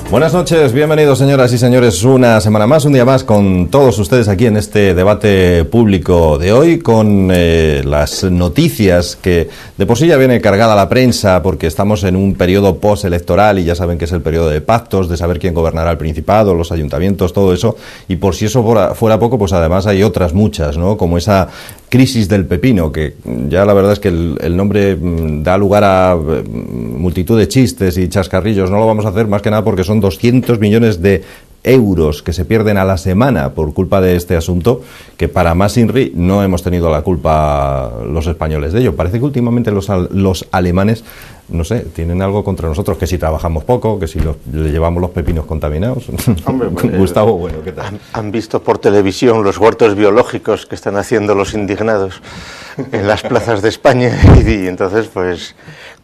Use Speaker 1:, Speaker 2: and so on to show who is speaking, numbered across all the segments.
Speaker 1: Buenas noches, bienvenidos señoras y señores una semana más, un día más con todos ustedes aquí en este debate público de hoy con las noticias que de por sí ya viene cargada la prensa porque estamos en un periodo postelectoral y ya saben que es el periodo de pactos, de saber quién gobernará el Principado, los ayuntamientos, todo eso, y por si eso fuera poco, pues además hay otras muchas, ¿no? Como esa crisis del pepino, que ya la verdad es que el nombre da lugar a multitud de chistes y chascarrillos. No lo vamos a hacer más que nada porque son 200 millones de euros que se pierden a la semana por culpa de este asunto, que para más Inri no hemos tenido la culpa los españoles de ello. Parece que últimamente los alemanes, no sé, tienen algo contra nosotros, que si trabajamos poco, que si le llevamos los pepinos contaminados. Hombre, Gustavo, bueno, ¿qué tal?
Speaker 2: Han visto por televisión los huertos biológicos que están haciendo los indignados en las plazas de España y entonces, pues,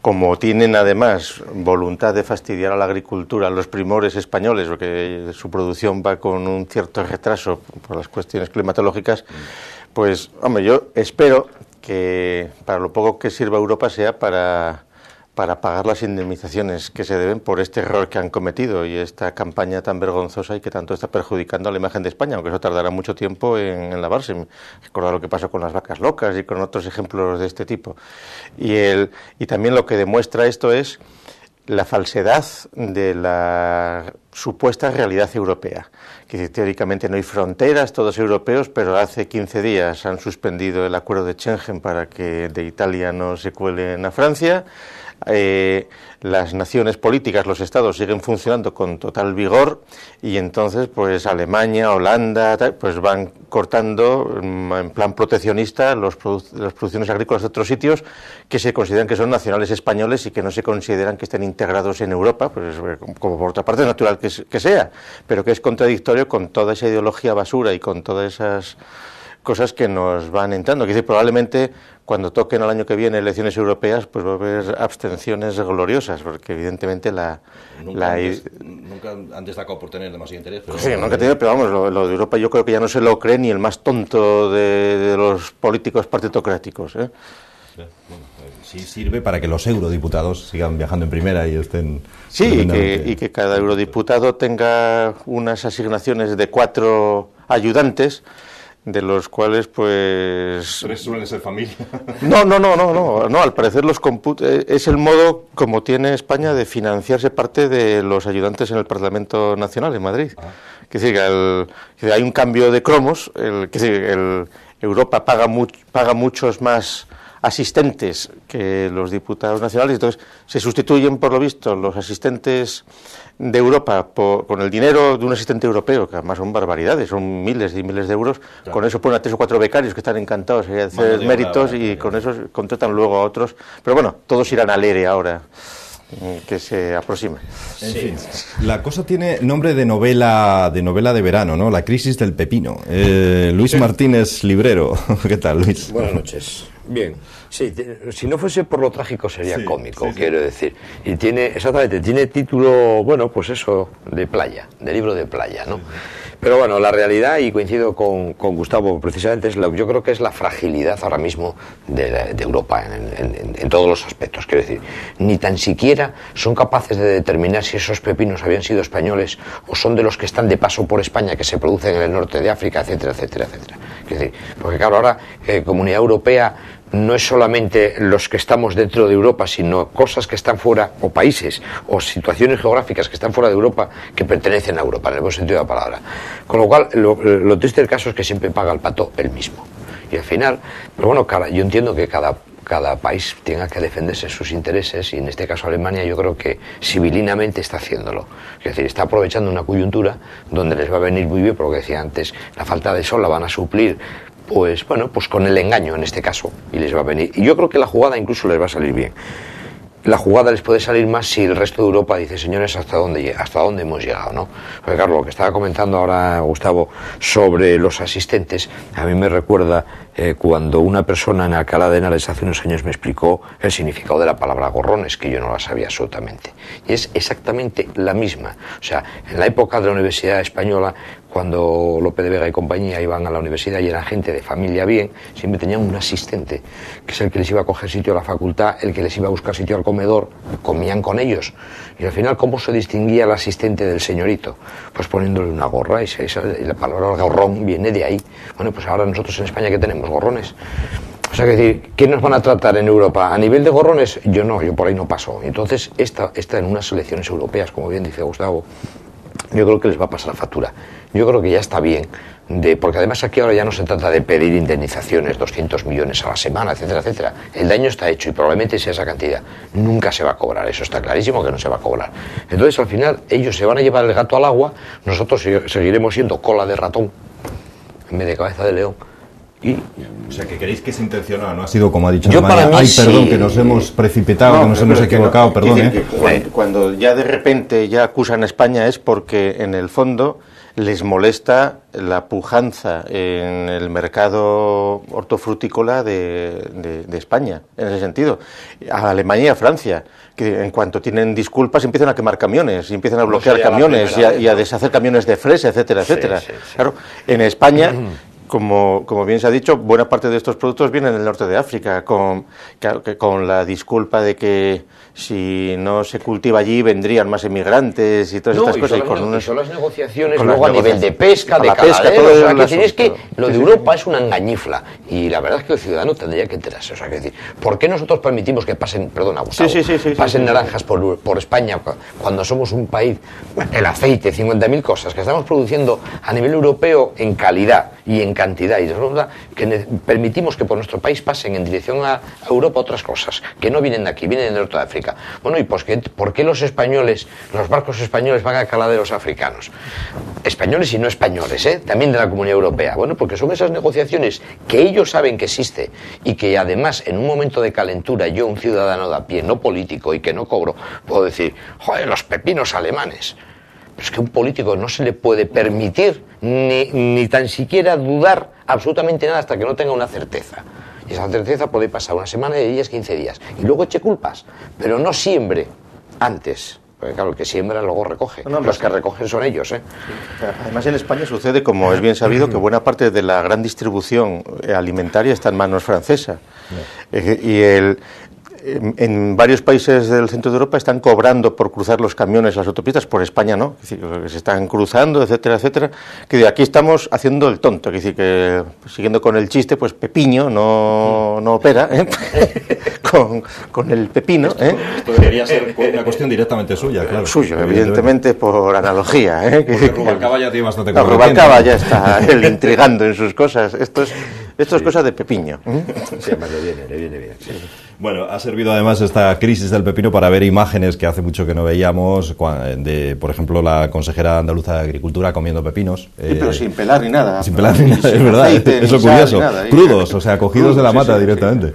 Speaker 2: como tienen además voluntad de fastidiar a la agricultura, a los primores españoles, porque su producción va con un cierto retraso por las cuestiones climatológicas, pues, hombre, yo espero que para lo poco que sirva Europa sea para pagar las indemnizaciones que se deben por este error que han cometido y esta campaña tan vergonzosa y que tanto está perjudicando a la imagen de España, aunque eso tardará mucho tiempo en lavarse. Recordar lo que pasó con las vacas locas y con otros ejemplos de este tipo. Y también lo que demuestra esto es la falsedad de la supuesta realidad europea. Que teóricamente no hay fronteras, todos europeos, pero hace 15 días han suspendido el acuerdo de Schengen para que de Italia no se cuelen a Francia. Las naciones políticas, los estados siguen funcionando con total vigor y entonces pues Alemania, Holanda, pues van cortando en plan proteccionista las producciones agrícolas de otros sitios que se consideran que son nacionales españoles y que no se consideran que estén integrados en Europa, pues como por otra parte es natural que sea, pero que es contradictorio con toda esa ideología basura y con todas esas cosas que nos van entrando. Es decir, probablemente cuando toquen el año que viene elecciones europeas, pues va a haber abstenciones gloriosas, porque evidentemente nunca
Speaker 1: han destacado por tener demasiado interés.
Speaker 2: Pero sí, nunca tiene, pero vamos, lo de Europa yo creo que ya no se lo cree ni el más tonto de los políticos partitocráticos, ¿eh?
Speaker 1: Sí sirve para que los eurodiputados sigan viajando en primera y estén...
Speaker 2: Sí, y que cada eurodiputado tenga unas asignaciones de 4 ayudantes, de los cuales, pues...
Speaker 1: ¿Tres suelen ser familia?
Speaker 2: No, al parecer es el modo como tiene España de financiarse parte de los ayudantes en el Parlamento Nacional en Madrid. Es decir, que hay un cambio de cromos, Europa paga muchos más asistentes que los diputados nacionales, entonces se sustituyen, por lo visto, los asistentes de Europa con el dinero de un asistente europeo, que además son barbaridades, son miles y miles de euros. Claro. Con eso ponen a 3 o 4 becarios que están encantados de hacer méritos y con eso contratan luego a otros. Pero bueno, todos irán al ERE ahora, que se aproxime.
Speaker 1: En fin, la cosa tiene nombre de novela de verano, ¿no? La crisis del pepino. Luis Martínez Librero. ¿Qué tal, Luis?
Speaker 3: Buenas noches. Bien. Sí, si no fuese por lo trágico sería cómico, quiero decir. Y tiene título, bueno, pues eso, de playa, de libro de playa, ¿no? Pero bueno, la realidad, y coincido con Gustavo precisamente, yo creo que es la fragilidad ahora mismo de Europa en todos los aspectos. Quiero decir, ni tan siquiera son capaces de determinar si esos pepinos habían sido españoles o son de los que están de paso por España, que se producen en el norte de África, etcétera, etcétera, etcétera. Quiero decir, porque claro, ahora Comunidad Europea no es solamente los que estamos dentro de Europa, sino cosas que están fuera, o países, o situaciones geográficas que están fuera de Europa, que pertenecen a Europa, en el buen sentido de la palabra. Con lo cual, lo triste del caso es que siempre paga el pato el mismo. Y al final, pero bueno, yo entiendo que cada país tenga que defenderse sus intereses, y en este caso Alemania yo creo que civilinamente está haciéndolo. Es decir, está aprovechando una coyuntura donde les va a venir muy bien, por lo que decía antes, la falta de sol la van a suplir, pues bueno, pues con el engaño en este caso, y les va a venir. Y yo creo que la jugada incluso les va a salir bien. La jugada les puede salir más si el resto de Europa dice, señores, ¿hasta dónde hemos llegado, no? Porque claro, lo que estaba comentando ahora Gustavo sobre los asistentes, a mí me recuerda cuando una persona en Alcalá de Henares hace unos años me explicó el significado de la palabra gorrones, que yo no la sabía absolutamente. Y es exactamente la misma. O sea, en la época de la Universidad Española, cuando Lope de Vega y compañía iban a la universidad y eran gente de familia bien, siempre tenían un asistente, que es el que les iba a coger sitio a la facultad, el que les iba a buscar sitio al comedor, comían con ellos. Y al final, ¿cómo se distinguía el asistente del señorito? Pues poniéndole una gorra, y la palabra gorrón viene de ahí. Bueno, pues ahora nosotros en España, ¿qué tenemos? Gorrones. O sea, que decir, ¿qué nos van a tratar en Europa? ¿A nivel de gorrones? Yo no, yo por ahí no paso. Entonces, esta en unas elecciones europeas, como bien dice Gustavo, yo creo que les va a pasar la factura. Yo creo que ya está bien, porque además aquí ahora ya no se trata de pedir indemnizaciones, 200 millones a la semana, etcétera, etcétera. El daño está hecho y probablemente sea esa cantidad. Nunca se va a cobrar, eso está clarísimo que no se va a cobrar. Entonces, al final, ellos se van a llevar el gato al agua, nosotros seguiremos siendo cola de ratón en vez de cabeza de león.
Speaker 1: O sea, que queréis que es intencionado, no ha sido como ha dicho
Speaker 3: yo
Speaker 1: Alemania.
Speaker 3: Para mí,
Speaker 1: perdón,
Speaker 3: sí.
Speaker 1: Que nos hemos precipitado, que nos hemos equivocado, perdón.
Speaker 2: Cuando ya de repente ya acusan a España es porque en el fondo les molesta la pujanza en el mercado hortofrutícola de España, en ese sentido. A Alemania y a Francia, que en cuanto tienen disculpas empiezan a quemar camiones, y empiezan a bloquear camiones y a deshacer camiones de fresa, etcétera, etcétera. Sí. Claro, en España... Como bien se ha dicho, buena parte de estos productos vienen del norte de África, con la disculpa de que si no se cultiva allí vendrían más emigrantes y todas estas cosas.
Speaker 3: Y son las negociaciones luego a nivel de pesca, de caladeros. Es que lo de Europa es una engañifla. Y la verdad es que el ciudadano tendría que enterarse. O sea, que decir, ¿por qué nosotros permitimos que pasen, perdona, Gustavo, pasen naranjas por España cuando somos un país, el aceite, 50.000 cosas que estamos produciendo a nivel europeo en calidad y en cantidad, y resulta que permitimos que por nuestro país pasen en dirección a Europa otras cosas que no vienen de aquí, vienen del norte de África? Bueno, ¿y por qué los españoles, los barcos españoles van a caladeros africanos? Españoles y no españoles, también de la Comunidad Europea. Bueno, porque son esas negociaciones que ellos saben que existe y que además en un momento de calentura yo, un ciudadano de a pie, no político y que no cobro, puedo decir, joder, los pepinos alemanes. Pero es que a un político no se le puede permitir ni tan siquiera dudar absolutamente nada hasta que no tenga una certeza. Y esa certeza puede pasar una semana, de días, 15 días. Y luego eche culpas, pero no siembre antes. Porque claro, el que siembra luego recoge. Los que recogen son ellos,
Speaker 2: Además, en España sucede, como es bien sabido, que buena parte de la gran distribución alimentaria está en manos francesas. En varios países del centro de Europa están cobrando por cruzar los camiones, las autopistas, por España no, es decir, que se están cruzando, etcétera, etcétera, que aquí estamos haciendo el tonto, es decir, que siguiendo con el chiste, pues Pepiño no opera con el pepino.
Speaker 1: Esto debería ser una cuestión directamente suya, claro.
Speaker 2: Suyo, evidentemente, por analogía.
Speaker 1: Porque Rubalcaba ya tiene bastante
Speaker 2: conocimiento. Rubalcaba ya está él intrigando en sus cosas. Esto es cosa de Pepiño.
Speaker 3: Sí, además le viene bien. Sí.
Speaker 1: Bueno, ha servido además esta crisis del pepino para ver imágenes que hace mucho que no veíamos, de, por ejemplo, la consejera andaluza de Agricultura comiendo pepinos.
Speaker 2: Pero sin pelar ni nada.
Speaker 1: Sin pelar ni nada, es verdad, eso es curioso. Nada, crudos, o sea, cogidos de la mata directamente.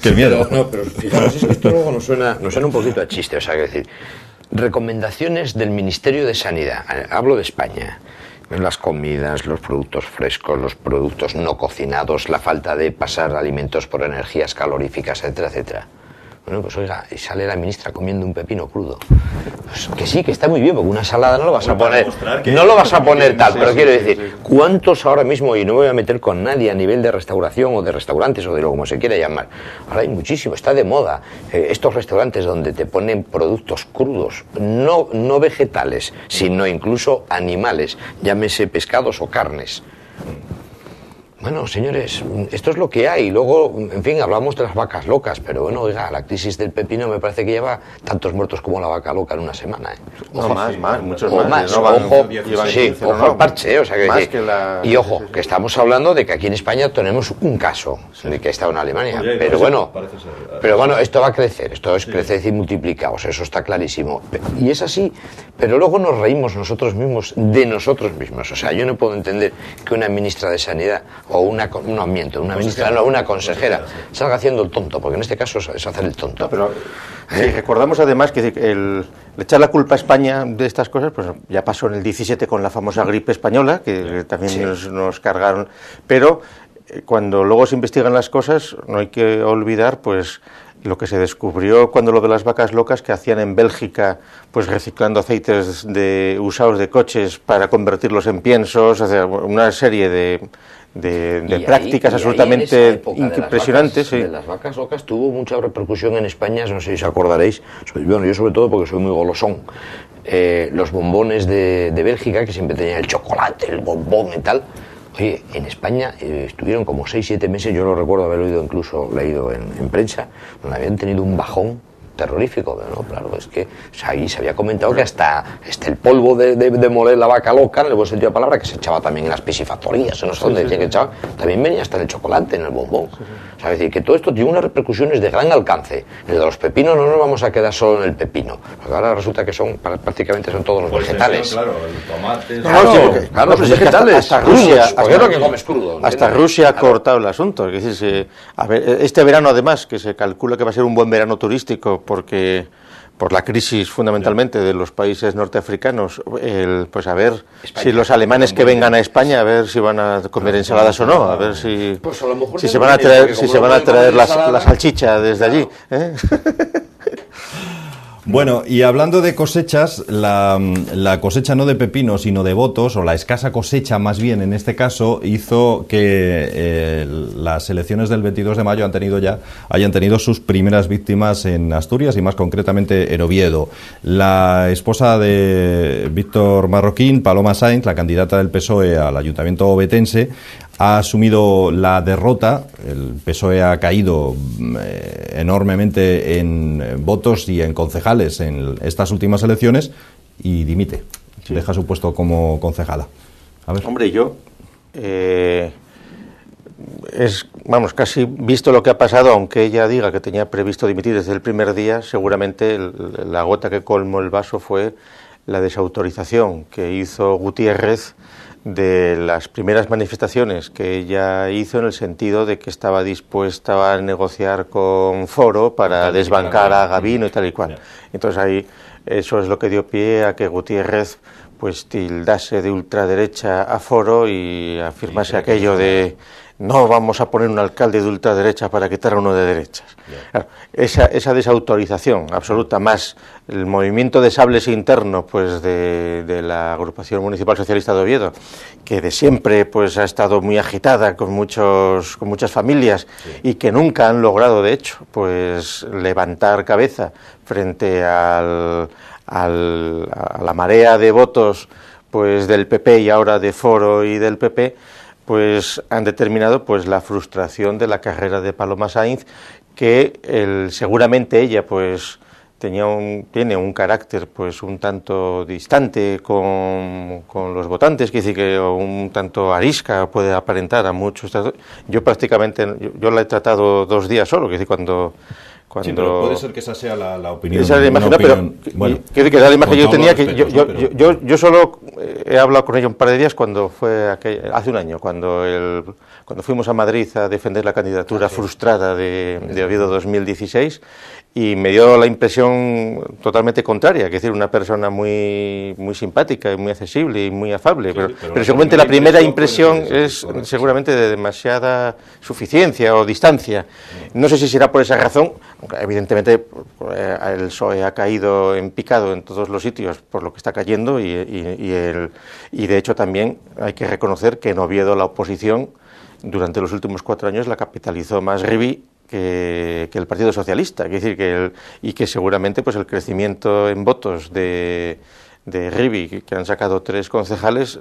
Speaker 1: ¡Qué miedo!
Speaker 3: Pero fijaos, es que esto luego nos suena un poquito a chiste, o sea, que decir, recomendaciones del Ministerio de Sanidad, hablo de España. Las comidas, los productos frescos, los productos no cocinados, la falta de pasar alimentos por energías caloríficas, etcétera, etcétera. Bueno, pues oiga, y sale la ministra comiendo un pepino crudo. Pues que sí, que está muy bien, porque una salada no lo vas a poner, no lo vas a poner tal, pero quiero decir, ¿cuántos ahora mismo, y no me voy a meter con nadie a nivel de restauración o de restaurantes o de lo como se quiera llamar, ahora hay muchísimo, está de moda, estos restaurantes donde te ponen productos crudos, no vegetales, sino incluso animales, llámese pescados o carnes. Bueno, señores, esto es lo que hay. Luego, en fin, hablamos de las vacas locas, pero bueno, oiga, la crisis del pepino me parece que lleva tantos muertos como la vaca loca en una semana.
Speaker 2: Ojo, más, muchos
Speaker 3: más. Ojo al parche, o sea y ojo, que estamos hablando de que aquí en España tenemos un caso de que ha estado en Alemania, pero bueno, esto va a crecer, esto es crecer y multiplicados, eso está clarísimo. Y es así, pero luego nos reímos nosotros mismos de nosotros mismos. O sea, yo no puedo entender que una ministra de Sanidad o una consejera salga haciendo el tonto, porque en este caso es hacer el tonto.
Speaker 2: Pero recordamos además que el echar la culpa a España de estas cosas, pues ya pasó en el 17 con la famosa gripe española, que también nos cargaron, pero cuando luego se investigan las cosas, no hay que olvidar, pues, lo que se descubrió cuando lo de las vacas locas, que hacían en Bélgica, pues reciclando aceites usados de coches para convertirlos en piensos, o sea, una serie de prácticas absolutamente impresionantes.
Speaker 3: De las vacas locas tuvo mucha repercusión en España, no sé si os acordaréis, bueno, yo sobre todo porque soy muy golosón, los bombones de Bélgica, que siempre tenían el chocolate, el bombón y tal. Oye, en España estuvieron como 6-7 meses, yo lo recuerdo haber incluso leído en prensa, donde habían tenido un bajón terrorífico, ¿no? Claro, es que ahí se había comentado que hasta el polvo de moler la vaca loca, en el buen sentido de la palabra, que se echaba también en las piscifactorías, no sé dónde decía que echaba, también venía hasta en el chocolate, en el bombón. O sea, es decir, que todo esto tiene unas repercusiones de gran alcance. En el de los pepinos no nos vamos a quedar solo en el pepino, porque ahora resulta que prácticamente son todos los vegetales.
Speaker 1: Claro, el tomate...
Speaker 3: Claro, los vegetales.
Speaker 2: Hasta Rusia,
Speaker 3: porque es lo que comes crudo.
Speaker 2: Hasta Rusia ha cortado el asunto. Es decir, a ver, este verano, además, que se calcula que va a ser un buen verano turístico, porque por la crisis fundamentalmente de los países norteafricanos, pues a ver España, si los alemanes que vengan a España, a ver si van a comer ensaladas o no, a ver si, pues a lo mejor si se van a traer la salchicha desde allí, ¿eh?
Speaker 1: Bueno, y hablando de cosechas, la cosecha no de pepinos, sino de votos, o la escasa cosecha más bien en este caso, hizo que las elecciones del 22 de mayo hayan tenido sus primeras víctimas en Asturias y más concretamente en Oviedo. La esposa de Víctor Marroquín, Paloma Sainz, la candidata del PSOE al Ayuntamiento ovetense, ha asumido la derrota. El PSOE ha caído enormemente en votos y en concejales en estas últimas elecciones y dimite. Sí. Deja su puesto como concejala. A ver.
Speaker 2: Hombre, yo casi visto lo que ha pasado, aunque ella diga que tenía previsto dimitir desde el primer día, seguramente la gota que colmó el vaso fue la desautorización que hizo Gutiérrez de las primeras manifestaciones que ella hizo, en el sentido de que estaba dispuesta a negociar con Foro para desbancar a Gavino y tal y cual. Entonces ahí eso es lo que dio pie a que Gutiérrez pues tildase de ultraderecha a Foro y afirmase aquello de no vamos a poner un alcalde de ultraderecha para quitar a uno de derechas. Claro, esa desautorización absoluta, más el movimiento de sables interno pues de la agrupación municipal socialista de Oviedo, que de siempre pues ha estado muy agitada con muchas familias, sí, y que nunca han logrado de hecho pues levantar cabeza frente a la marea de votos pues del PP y ahora de Foro y del PP, pues han determinado pues la frustración de la carrera de Paloma Sainz, que seguramente ella pues tiene un carácter pues un tanto distante con los votantes, quiere decir que un tanto arisca puede aparentar a muchos. Yo la he tratado 2 días solo, quiere decir cuando
Speaker 1: sí, pero puede ser que esa sea la opinión.
Speaker 2: Esa es la imagen, pero bueno, quiero decir que la imagen que yo tenía, que yo solo he hablado con ella un par de días cuando fue hace un año, cuando fuimos a Madrid a defender la candidatura frustrada de Oviedo 2016, y me dio la impresión totalmente contraria, que es decir, una persona muy muy simpática y muy accesible y muy afable, pero seguramente la primera impresión es seguramente de demasiada suficiencia o distancia. No sé si será por esa razón. Evidentemente el PSOE ha caído en picado en todos los sitios por lo que está cayendo y de hecho también hay que reconocer que en Oviedo la oposición durante los últimos 4 años la capitalizó más Rivi que el Partido Socialista, es decir, que seguramente pues el crecimiento en votos de Rivi, que han sacado 3 concejales,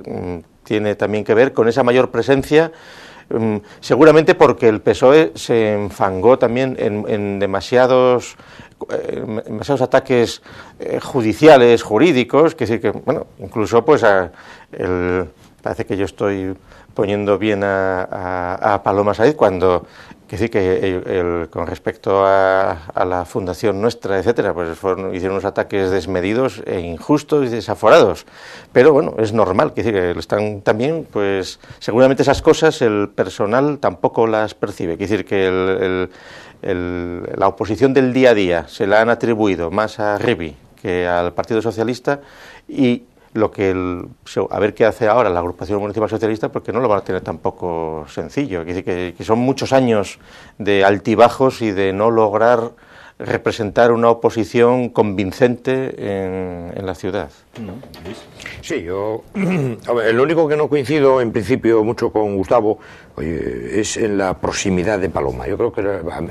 Speaker 2: tiene también que ver con esa mayor presencia. Seguramente porque el PSOE se enfangó también en demasiados ataques judiciales, jurídicos, que decir que, bueno, incluso pues parece que yo estoy poniendo bien a Paloma Sainz cuando, que decir que con respecto a la fundación nuestra, etcétera, pues hicieron unos ataques desmedidos e injustos y desaforados, pero bueno, es normal, que decir que están también, pues seguramente esas cosas el personal tampoco las percibe, que decir que la oposición del día a día se la han atribuido más a Rivi que al Partido Socialista, y a ver qué hace ahora la agrupación municipal socialista, porque no lo van a tener tampoco sencillo. Quiere decir que son muchos años de altibajos y de no lograr representar una oposición convincente en la ciudad.
Speaker 3: Sí, yo... A ver, lo único que no coincido, en principio, mucho con Gustavo, es en la proximidad de Paloma. Yo creo que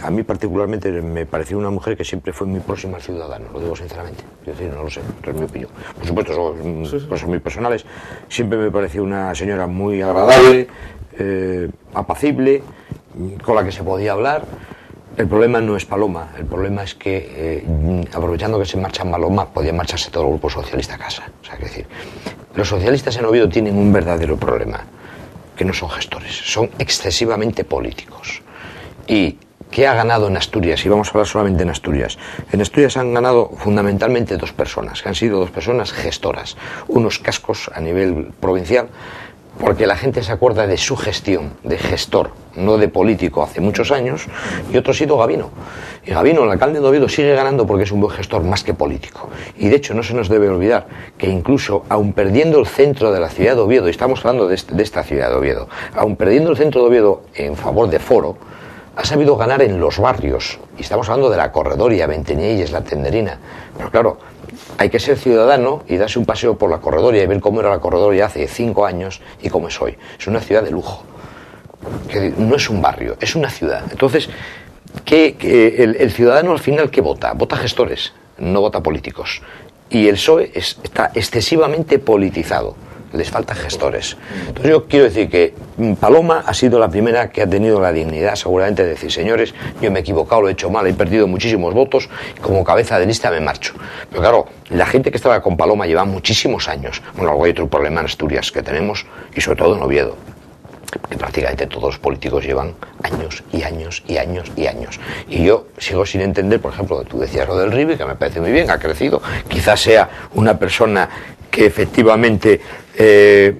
Speaker 3: a mí particularmente me pareció una mujer que siempre fue muy próxima al ciudadano, lo digo sinceramente. Es decir, no lo sé, es mi opinión. Por supuesto, son cosas muy personales. Siempre me pareció una señora muy agradable, apacible, con la que se podía hablar. El problema no es Paloma, el problema es que, aprovechando que se marcha Paloma, podía marcharse todo el grupo socialista a casa. O sea, es decir, los socialistas en Oviedo tienen un verdadero problema, que no son gestores, son excesivamente políticos. ¿Y qué ha ganado en Asturias? Y vamos a hablar solamente en Asturias. En Asturias han ganado fundamentalmente dos personas, que han sido dos personas gestoras, unos cascos a nivel provincial, porque la gente se acuerda de su gestión, de gestor, no de político, hace muchos años, y otro ha sido Gabino. Y Gabino, el alcalde de Oviedo, sigue ganando porque es un buen gestor más que político. Y de hecho no se nos debe olvidar que incluso, aun perdiendo el centro de la ciudad de Oviedo, y estamos hablando de esta ciudad de Oviedo, aun perdiendo el centro de Oviedo en favor de Foro, ha sabido ganar en los barrios. Y estamos hablando de la Corredoria, Ventenielles, la Tenderina. Pero claro, hay que ser ciudadano y darse un paseo por la Corredoria y ver cómo era la Corredoria hace 5 años y cómo es hoy. Es una ciudad de lujo. Que no es un barrio, es una ciudad. Entonces, el ciudadano al final, ¿qué vota? Vota gestores, no vota políticos. Y el PSOE está excesivamente politizado. Les faltan gestores. Entonces yo quiero decir que Paloma ha sido la primera que ha tenido la dignidad seguramente de decir, señores, yo me he equivocado, lo he hecho mal, he perdido muchísimos votos, y como cabeza de lista me marcho. Pero claro, la gente que estaba con Paloma lleva muchísimos años. Bueno, luego hay otro problema en Asturias que tenemos, y sobre todo en Oviedo, que prácticamente todos los políticos llevan años y años y años y años. Y yo sigo sin entender, por ejemplo, tú decías lo del Ribe, que me parece muy bien, ha crecido, quizás sea una persona que efectivamente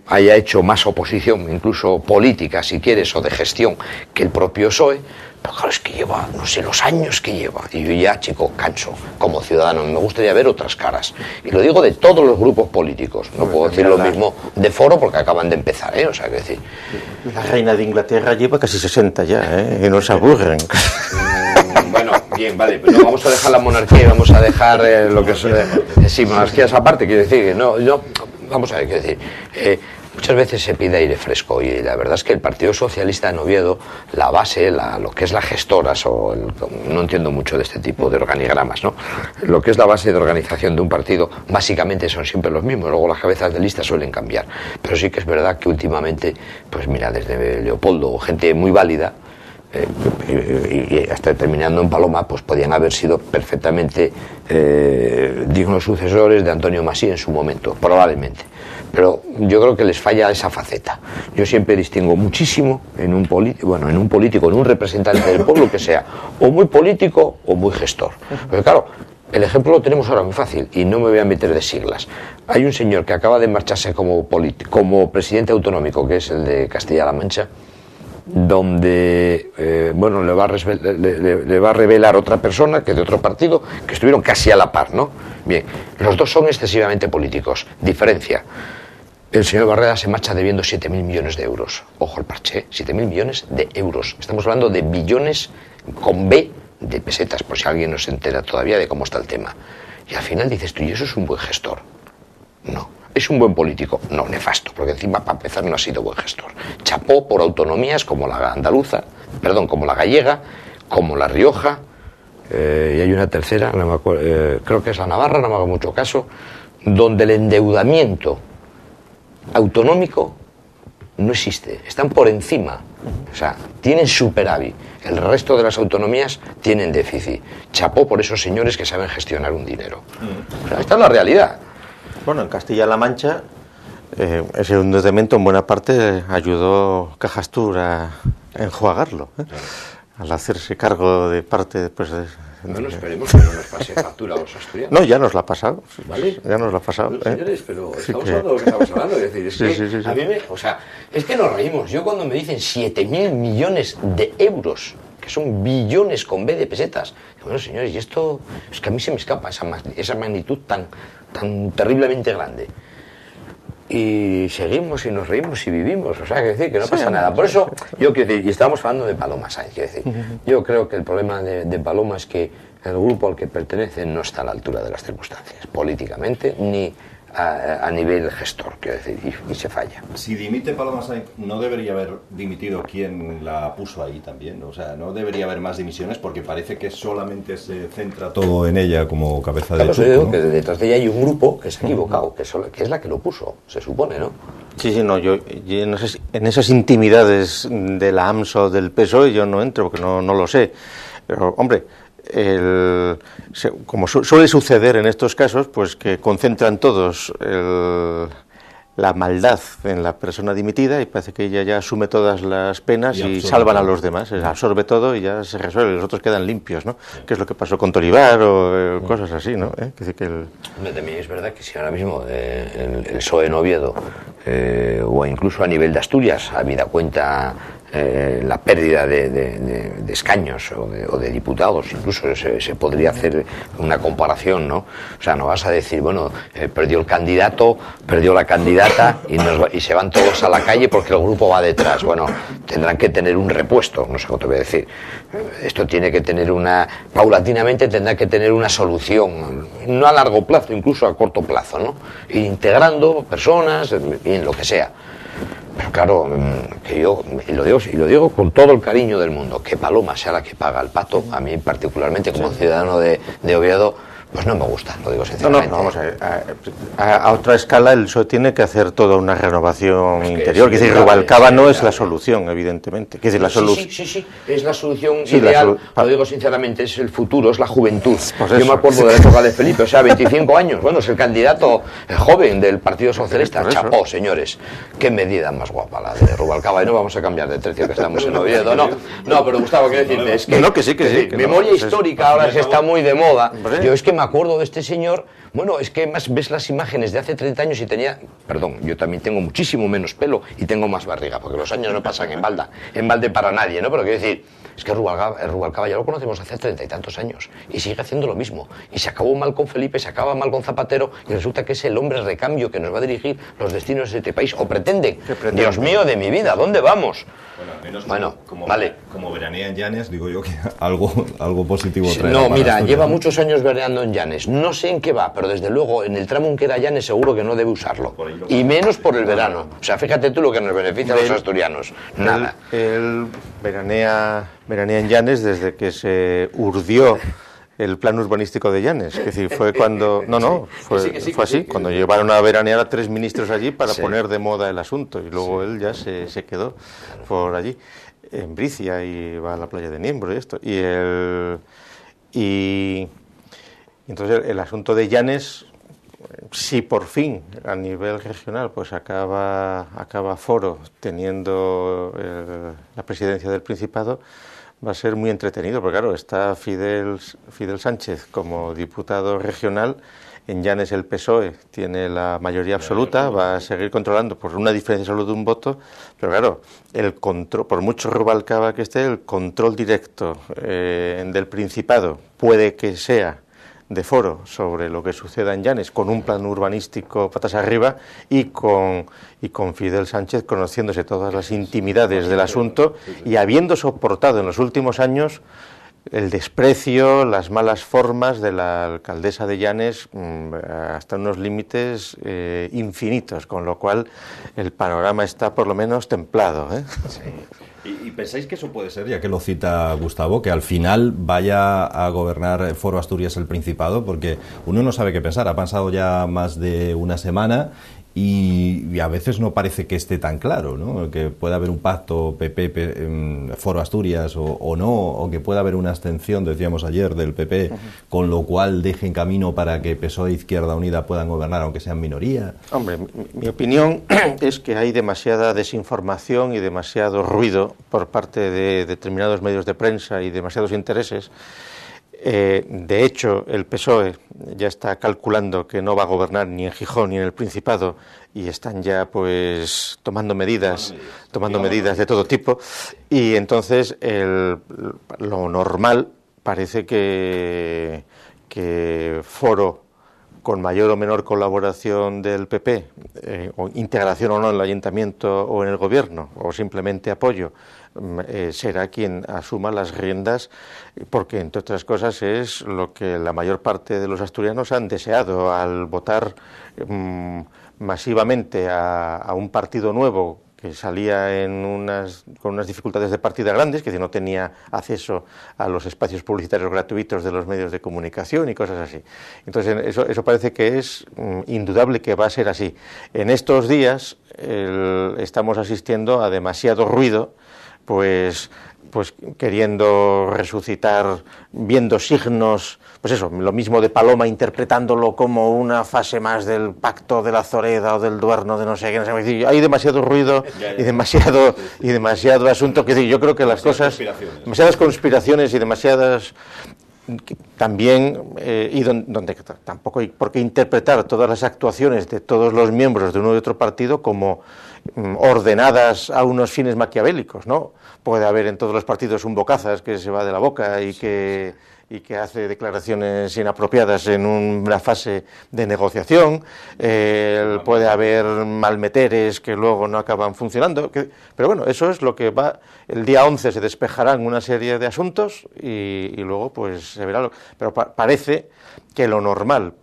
Speaker 3: haya hecho más oposición, incluso política, si quieres, o de gestión, que el propio PSOE, pero claro, es que lleva, no sé, los años que lleva, y yo ya, chico, canso, como ciudadano, me gustaría ver otras caras. Y lo digo de todos los grupos políticos, no puedo decir lo mismo de Foro, porque acaban de empezar, o sea, que decir...
Speaker 2: La reina de Inglaterra lleva casi 60 ya, y no se aburren.
Speaker 3: Bueno, bien, vale, pero no vamos a dejar la monarquía y vamos a dejar lo que es... sí, monarquías aparte, quiero decir, que no, vamos a ver, quiero decir... muchas veces se pide aire fresco y la verdad es que el Partido Socialista en Oviedo, la base, lo que es las gestoras, no entiendo mucho de este tipo de organigramas, ¿no? Lo que es la base de organización de un partido, básicamente son siempre los mismos, luego las cabezas de lista suelen cambiar, pero sí que es verdad que últimamente, pues mira, desde Leopoldo, gente muy válida, y hasta terminando en Paloma, pues podían haber sido perfectamente dignos sucesores de Antonio Masí en su momento, probablemente. Pero yo creo que les falla esa faceta. Yo siempre distingo muchísimo en un político, en un representante del pueblo que sea o muy político o muy gestor. Porque claro, el ejemplo lo tenemos ahora muy fácil y no me voy a meter de siglas. Hay un señor que acaba de marcharse como presidente autonómico, que es el de Castilla-La Mancha, donde le va a revelar otra persona que de otro partido, que estuvieron casi a la par, ¿no? Bien, los dos son excesivamente políticos. Diferencia: el señor Barreda se marcha debiendo 7.000 millones de euros. Ojo al parche, 7.000 millones de euros. Estamos hablando de billones con B de pesetas, por si alguien no se entera todavía de cómo está el tema. Y al final dices tú, ¿y eso es un buen gestor? No. ¿Es un buen político? No, nefasto, porque encima, para empezar, no ha sido buen gestor. Chapó por autonomías como la andaluza, como la gallega, como la Rioja, y hay una tercera, no me acuerdo, creo que es la Navarra, no me hago mucho caso, donde el endeudamiento autonómico no existe, están por encima, o sea, tienen superávit. El resto de las autonomías tienen déficit. Chapó por esos señores que saben gestionar un dinero. O sea, esta es la realidad.
Speaker 2: Bueno, en Castilla-La Mancha ese endeudamiento en buena parte ayudó Cajastur a enjuagarlo, al hacerse cargo de parte después de...
Speaker 3: Bueno, esperemos que no nos pase factura a los asturianos.
Speaker 2: No, ya nos la ha pasado.
Speaker 3: ¿Vale?
Speaker 2: Ya nos la ha pasado.
Speaker 3: No, señores, pero estamos hablando de lo que estamos hablando. Es decir, es que a mí es que nos reímos. Yo cuando me dicen 7.000 millones de euros, que son billones con B de pesetas, bueno, señores, y esto es que a mí se me escapa esa magnitud tan terriblemente grande. y seguimos y nos reímos y vivimos, o sea, quiero decir que no pasa nada. Por eso, yo quiero decir, y estábamos hablando de Paloma Sáenz, quiero decir, yo creo que el problema de Paloma es que el grupo al que pertenece no está a la altura de las circunstancias, políticamente, ni a nivel gestor, quiero decir, y se falla.
Speaker 1: Si dimite Paloma Sáenz, ¿no debería haber dimitido quien la puso ahí también? O sea, ¿no debería haber más dimisiones? Porque parece que solamente se centra todo en ella como cabeza de
Speaker 3: chupo, ¿no? Que detrás de ella hay un grupo que se ha equivocado, que es la que lo puso, se supone, ¿no?
Speaker 2: Sí, no, yo en esas intimidades de la AMSO o del PSOE yo no entro porque no lo sé. Pero, hombre, como suele suceder en estos casos, pues que concentran todos la maldad en la persona dimitida y parece que ella ya asume todas las penas y salvan a los demás, absorbe todo y ya se resuelve, los otros quedan limpios, ¿no? Que es lo que pasó con Tolivar o cosas así, ¿no?
Speaker 3: También es verdad que si ahora mismo el PSOE en Oviedo o incluso a nivel de Asturias, habida cuenta la pérdida de escaños o de diputados, incluso se podría hacer una comparación, ¿no? O sea, no vas a decir, bueno, perdió el candidato, perdió la candidata y se van todos a la calle porque el grupo va detrás. Bueno, tendrán que tener un repuesto, no sé cómo te voy a decir. Esto tiene que tener paulatinamente tendrá que tener una solución, no a largo plazo, incluso a corto plazo, ¿no? Integrando personas, en lo que sea. Pero claro, que yo, y lo digo con todo el cariño del mundo, que Paloma sea la que paga el pato, a mí particularmente como ciudadano de Oviedo, pues no me gusta, lo digo sinceramente.
Speaker 2: No, vamos a otra escala el PSOE tiene que hacer toda una renovación interior. Es decir, Rubalcaba no es la solución, evidentemente. Sí,
Speaker 3: es la solución ideal, lo digo sinceramente, es el futuro, es la juventud. Pues yo me acuerdo de la época de Felipe, o sea, 25 años, bueno, es el candidato joven del Partido Socialista. Chapó, señores, qué medida más guapa la de Rubalcaba, y no vamos a cambiar de tercio que estamos en Oviedo, no, pero Gustavo, quiero decirte, es que memoria histórica ahora se está muy de moda. Yo es que me acuerdo de este señor, bueno, es que más ves las imágenes de hace 30 años y yo también tengo muchísimo menos pelo y tengo más barriga, porque los años no pasan en balde para nadie, ¿no? Pero quiero decir, es que Rubalcaba ya lo conocemos hace 30 y tantos años y sigue haciendo lo mismo. Y se acabó mal con Felipe, se acaba mal con Zapatero y resulta que es el hombre recambio que nos va a dirigir los destinos de este país, o pretende. Dios mío de mi vida, ¿dónde vamos?
Speaker 1: Bueno, como veranea en Llanes, digo yo que algo positivo trae.
Speaker 3: No, mira, lleva muchos años veraneando en Llanes. No sé en qué va, pero desde luego en el tramo en que era Llanes seguro que no debe usarlo. Y menos por el verano. O sea, fíjate tú lo que nos beneficia a los asturianos. Nada.
Speaker 2: Él veranea en Llanes desde que se urdió el plan urbanístico de Llanes. Es decir, fue cuando... Fue así, cuando llevaron a veranear a 3 ministros allí para poner de moda el asunto. Y luego él ya se quedó por allí, en Bricia, y va a la playa de Niembro y esto. Y entonces el asunto de Llanes, si por fin a nivel regional pues acaba Foro teniendo la presidencia del Principado, va a ser muy entretenido, porque claro, está Fidel Sánchez como diputado regional, en Llanes el PSOE tiene la mayoría absoluta, va a seguir controlando por una diferencia solo de un voto, pero claro, el control, por mucho Rubalcaba que esté, el control directo del Principado puede que sea de Foro sobre lo que suceda en Llanes, con un plan urbanístico patas arriba y con Fidel Sánchez conociéndose todas las intimidades del asunto y habiendo soportado en los últimos años el desprecio, las malas formas de la alcaldesa de Llanes hasta unos límites infinitos, con lo cual el panorama está por lo menos templado, ¿eh?
Speaker 1: Sí. ¿Y pensáis que eso puede ser, ya que lo cita Gustavo, que al final vaya a gobernar Foro Asturias el Principado? Porque uno no sabe qué pensar, ha pasado ya más de una semana y a veces no parece que esté tan claro, ¿no? Que pueda haber un pacto PP, Foro Asturias o no, o que pueda haber una abstención, decíamos ayer, del PP, con lo cual dejen camino para que PSOE e Izquierda Unida puedan gobernar, aunque sean minoría.
Speaker 2: Hombre, mi opinión es que hay demasiada desinformación y demasiado ruido por parte de determinados medios de prensa y demasiados intereses. De hecho, el PSOE ya está calculando que no va a gobernar ni en Gijón ni en el Principado y están ya pues tomando medidas de todo tipo, y entonces lo normal parece que Foro con mayor o menor colaboración del PP, o integración o no en el ayuntamiento o en el gobierno, o simplemente apoyo, será quien asuma las riendas, porque entre otras cosas es lo que la mayor parte de los asturianos han deseado al votar masivamente a un partido nuevo que salía con unas dificultades de partida grandes, que no tenía acceso a los espacios publicitarios gratuitos de los medios de comunicación y cosas así. Entonces, eso parece que es indudable que va a ser así. En estos días estamos asistiendo a demasiado ruido, pues queriendo resucitar, viendo signos, pues eso, lo mismo de Paloma interpretándolo como una fase más del pacto de la Zoreda o del Duerno de no sé qué, hay demasiado ruido y demasiado asunto, que yo creo que las cosas, demasiadas conspiraciones y demasiadas también, y donde tampoco hay por qué interpretar todas las actuaciones de todos los miembros de uno y otro partido como ordenadas a unos fines maquiavélicos, ¿no? Puede haber en todos los partidos un bocazas que se va de la boca y que hace declaraciones inapropiadas en una fase de negociación, puede haber malmeteres que luego no acaban funcionando, pero bueno, eso es lo que va. El día 11 se despejarán una serie de asuntos y luego pues se verá, pero parece que lo normal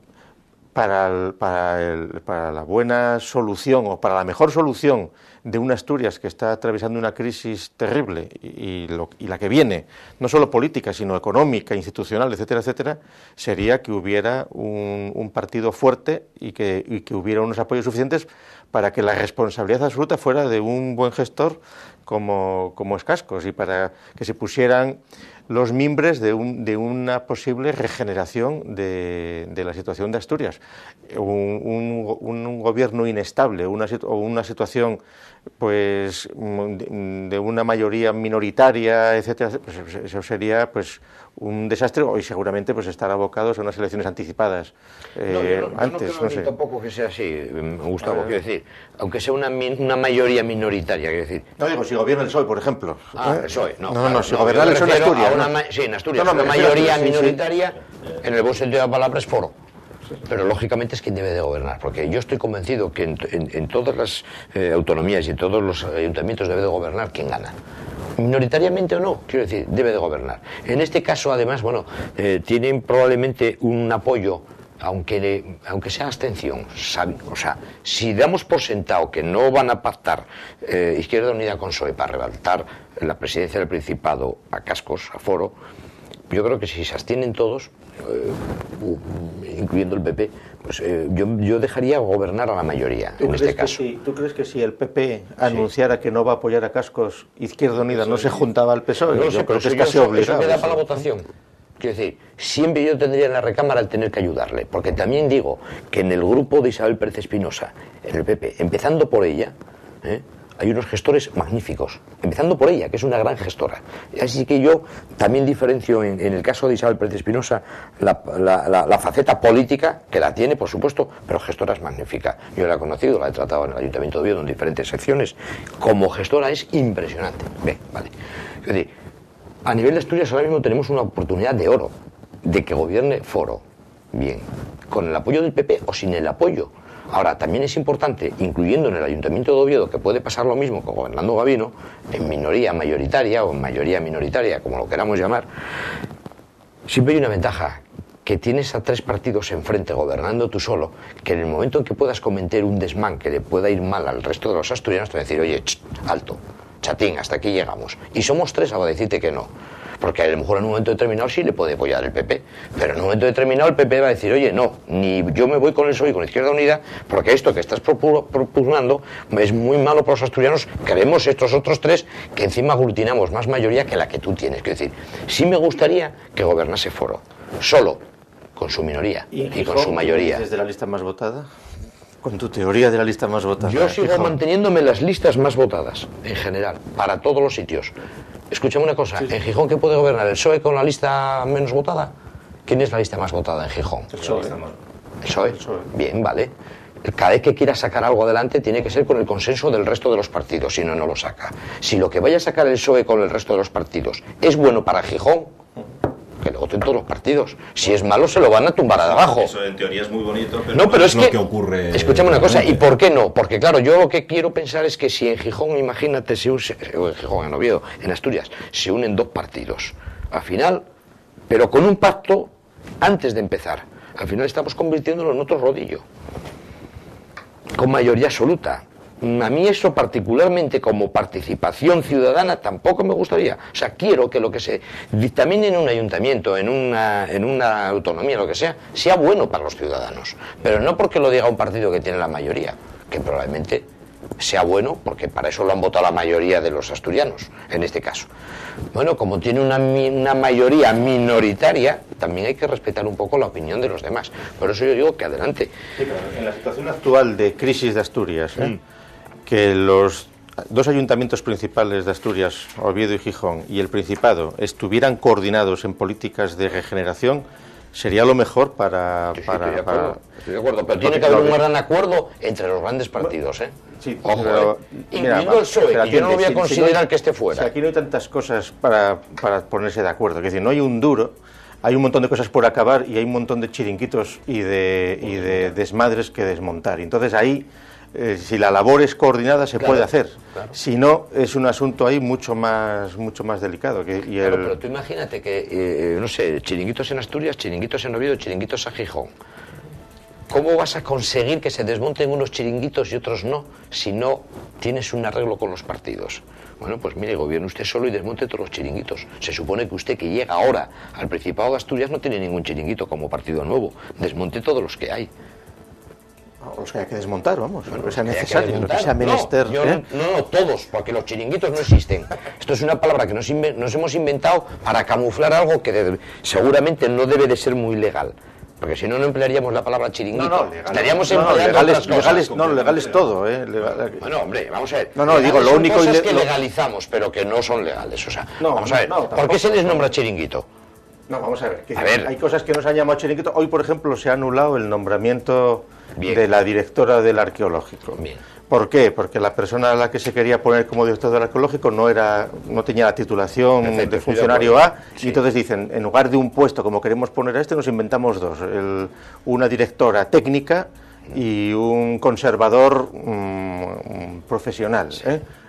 Speaker 2: para la buena solución o para la mejor solución de una Asturias que está atravesando una crisis terrible y la que viene, no solo política, sino económica, institucional, etcétera, etcétera, sería que hubiera un partido fuerte y que hubiera unos apoyos suficientes para que la responsabilidad absoluta fuera de un buen gestor como es Cascos, y para que se pusieran los mimbres de una posible regeneración de la situación de Asturias. Un gobierno inestable o una situación pues de una mayoría minoritaria, etcétera, pues eso sería pues un desastre, y seguramente pues estar abocados a unas elecciones anticipadas antes.
Speaker 3: Yo no creo tampoco que sea así, Gustavo, quiero decir, aunque sea una mayoría minoritaria, quiero decir.
Speaker 2: No digo, si gobierna el PSOE, por ejemplo.
Speaker 3: El PSOE, no.
Speaker 2: No, si gobierna el PSOE en Asturias.
Speaker 3: Sí, en Asturias, una mayoría minoritaria, en el buen sentido de la palabra, es foro. Pero lógicamente es quien debe de gobernar, porque yo estoy convencido que en todas las autonomías y en todos los ayuntamientos debe de gobernar quien gana. Minoritariamente o no, quiero decir, debe de gobernar. En este caso, además, bueno, tienen probablemente un apoyo, aunque sea abstención, o sea, si damos por sentado que no van a pactar Izquierda Unida con PSOE para arrebatar la presidencia del Principado a Cascos, a Foro, yo creo que si se abstienen todos, incluyendo el PP, pues yo dejaría gobernar a la mayoría en este caso.
Speaker 2: ¿Tú crees que si el PP anunciara que no va a apoyar a Cascos, Izquierda Unida no se juntaba al PSOE?
Speaker 3: No,
Speaker 2: yo creo que es casi obligado.
Speaker 3: Eso queda para la votación. Quiero decir, siempre yo tendría en la recámara el tener que ayudarle, porque también digo que en el grupo de Isabel Pérez Espinosa, en el PP, empezando por ella, hay unos gestores magníficos, empezando por ella, que es una gran gestora. Así que yo también diferencio en el caso de Isabel Pérez Espinosa la faceta política, que la tiene, por supuesto, pero gestora es magnífica. Yo la he conocido, la he tratado en el Ayuntamiento de Oviedo en diferentes secciones. Como gestora es impresionante. Vale. Es decir, a nivel de Asturias ahora mismo tenemos una oportunidad de oro, de que gobierne Foro. Bien, con el apoyo del PP o sin el apoyo. Ahora, también es importante, incluyendo en el Ayuntamiento de Oviedo, que puede pasar lo mismo con gobernando Gabino, en minoría mayoritaria o en mayoría minoritaria, como lo queramos llamar, siempre hay una ventaja, que tienes a tres partidos enfrente gobernando tú solo, que en el momento en que puedas cometer un desmán que le pueda ir mal al resto de los asturianos, te va a decir, oye, alto, chatín, hasta aquí llegamos. Y somos tres a decirte que no. Porque a lo mejor en un momento determinado sí le puede apoyar el PP, pero en un momento determinado el PP va a decir, oye, no, ni yo me voy con el PSOE y con Izquierda Unida, porque esto que estás propugnando es muy malo para los asturianos, queremos estos otros tres que encima aglutinamos más mayoría que la que tú tienes. Es decir, sí me gustaría que gobernase Foro, solo, con su minoría y con su mayoría.
Speaker 2: ¿Desde la lista más votada? Con tu teoría de la lista más votada.
Speaker 3: Yo sigo manteniéndome las listas más votadas, en general, para todos los sitios. Escúchame una cosa, ¿en Gijón qué puede gobernar? ¿El PSOE con la lista menos votada? ¿Quién es la lista más votada en Gijón?
Speaker 2: El PSOE.
Speaker 3: ¿El PSOE? Bien, vale. Cada vez que quiera sacar algo adelante tiene que ser con el consenso del resto de los partidos, si no, no lo saca. Si lo que vaya a sacar el PSOE con el resto de los partidos es bueno para Gijón, que le voten todos los partidos. Si es malo, se lo van a tumbar de abajo.
Speaker 1: Eso en teoría es muy bonito, pero,
Speaker 3: no, pero es
Speaker 1: lo que ocurre.
Speaker 3: Escúchame una cosa, ¿y por qué no? Porque claro, yo lo que quiero pensar es que si en Gijón, imagínate, o en Gijón, en Oviedo, en Asturias, se unen dos partidos, al final, pero con un pacto antes de empezar, al final estamos convirtiéndolo en otro rodillo, con mayoría absoluta. A mí eso particularmente como participación ciudadana tampoco me gustaría. O sea, quiero que lo que se dictamine en un ayuntamiento, en una autonomía, lo que sea bueno para los ciudadanos. Pero no porque lo diga un partido que tiene la mayoría, que probablemente sea bueno porque para eso lo han votado la mayoría de los asturianos, en este caso. Bueno, como tiene una mayoría minoritaria, también hay que respetar un poco la opinión de los demás. Por eso yo digo que adelante.
Speaker 2: Sí, pero en la situación actual de crisis de Asturias, que los dos ayuntamientos principales de Asturias, Oviedo y Gijón, y el Principado, estuvieran coordinados en políticas de regeneración, sería lo mejor para...
Speaker 3: Estoy de acuerdo, pero tiene que haber un gran acuerdo entre los grandes partidos, ¿eh?
Speaker 2: Sí,
Speaker 3: ojo,
Speaker 2: pero,
Speaker 3: incluido el PSOE, que yo no lo voy a considerar que esté fuera.
Speaker 2: Aquí no hay tantas cosas para ponerse de acuerdo, es decir, no hay un duro, hay un montón de cosas por acabar y hay un montón de chiringuitos y de desmadres que desmontar. Y entonces ahí, si la labor es coordinada, se puede hacer. Claro. Si no, es un asunto ahí mucho más delicado.
Speaker 3: Pero tú imagínate que, no sé, chiringuitos en Asturias, chiringuitos en Oviedo, chiringuitos en Gijón. ¿Cómo vas a conseguir que se desmonten unos chiringuitos y otros no, si no tienes un arreglo con los partidos? Bueno, pues mire, gobierne usted solo y desmonte todos los chiringuitos. Se supone que usted, que llega ahora al Principado de Asturias, no tiene ningún chiringuito como partido nuevo. Desmonte todos los que hay.
Speaker 2: Los que hay que desmontar, vamos, bueno, que sea necesario, lo que sea menester.
Speaker 3: No, todos, porque los chiringuitos no existen. Esto es una palabra que nos hemos inventado para camuflar algo que seguramente no debe de ser muy legal. Porque si no, no emplearíamos la palabra chiringuito. Estaríamos empleando otras cosas.
Speaker 2: Legal es todo,
Speaker 3: Bueno, hombre, vamos a ver.
Speaker 2: Digo, lo único
Speaker 3: cosas que legalizamos, pero que no son legales. O sea, vamos a ver, ¿por qué se les nombra chiringuito?
Speaker 2: No, vamos a ver. Hay cosas que nos han llamado chiringuito. Hoy, por ejemplo, se ha anulado el nombramiento de la directora del arqueológico.
Speaker 3: Bien.
Speaker 2: ¿Por qué? Porque la persona a la que se quería poner como director del arqueológico no tenía la titulación de funcionario A, y entonces dicen, en lugar de un puesto como queremos poner a este, nos inventamos dos, una directora técnica y un conservador profesional.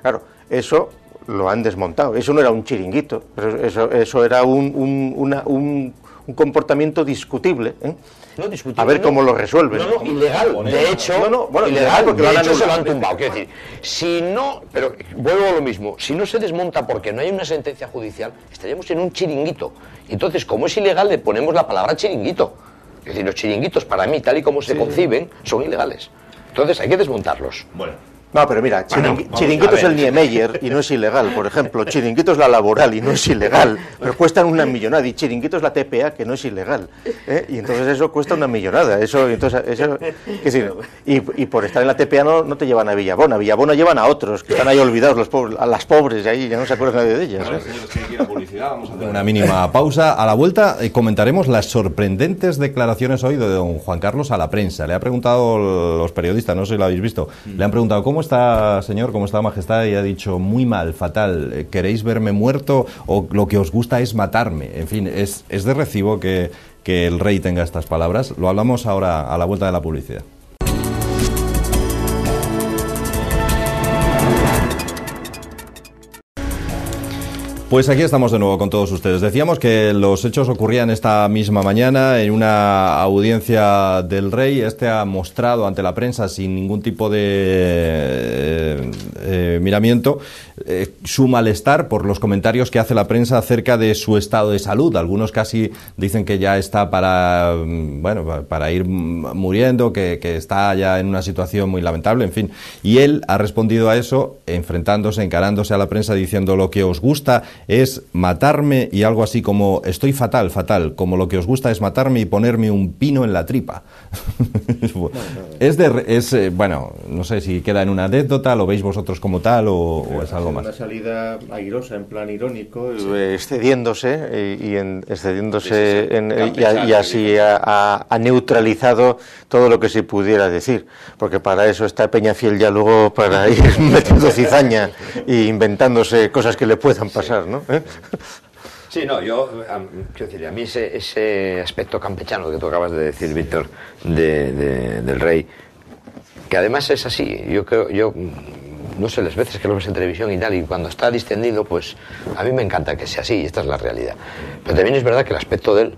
Speaker 2: Claro, eso lo han desmontado. Eso no era un chiringuito, pero eso era un comportamiento discutible.
Speaker 3: No discutible,
Speaker 2: a ver cómo lo resuelven.
Speaker 3: No, ilegal. De hecho, ilegal porque de hecho se lo han tumbado. Quiero decir, si no, pero vuelvo a lo mismo, si no se desmonta porque no hay una sentencia judicial, estaríamos en un chiringuito. Entonces, como es ilegal, le ponemos la palabra chiringuito. Es decir, los chiringuitos, para mí, tal y como se conciben, son ilegales. Entonces, hay que desmontarlos.
Speaker 2: Bueno. No, pero mira, chiringuito es el Niemeyer y no es ilegal, por ejemplo. Chiringuito es la laboral y no es ilegal, pero cuestan una millonada. Y chiringuito es la TPA, que no es ilegal. Y entonces eso cuesta una millonada. Y por estar en la TPA no te llevan a Villabona. A Villabona llevan a otros, que están ahí olvidados, a las pobres, ahí ya no se acuerda nadie de ellas.
Speaker 1: Bueno, señores, que hay que ir a publicidad. Vamos a hacer una mínima pausa. A la vuelta comentaremos las sorprendentes declaraciones hoy de don Juan Carlos a la prensa. Le ha preguntado los periodistas, no sé si lo habéis visto, le han preguntado ¿cómo está, señor? ¿Cómo está, majestad? Y ha dicho, muy mal, fatal. ¿Queréis verme muerto o lo que os gusta es matarme? En fin, es de recibo que el rey tenga estas palabras. Lo hablamos ahora a la vuelta de la publicidad. Pues aquí estamos de nuevo con todos ustedes. Decíamos que los hechos ocurrían esta misma mañana en una audiencia del rey. Este ha mostrado ante la prensa sin ningún tipo de miramiento su malestar por los comentarios que hace la prensa acerca de su estado de salud. Algunos casi dicen que ya está para ir muriendo, que está ya en una situación muy lamentable, en fin. Y él ha respondido a eso encarándose a la prensa diciendo lo que os gusta es matarme y algo así como estoy fatal, como lo que os gusta es matarme y ponerme un pino en la tripa. Bueno, no sé si queda en una anécdota, lo veis vosotros como tal o es algo más.
Speaker 2: Una salida airosa, en plan irónico, excediéndose y así ha neutralizado todo lo que se pudiera decir, porque para eso está Peñafiel ya luego para ir metiendo cizaña e inventándose cosas que le puedan pasar, ¿no?
Speaker 3: Sí, no, yo, quiero decir, a mí ese aspecto campechano que tú acabas de decir, Víctor, del rey, que además es así, yo creo, no sé, las veces que lo ves en televisión y tal, y cuando está distendido, pues a mí me encanta que sea así, y esta es la realidad. Pero también es verdad que el aspecto de él,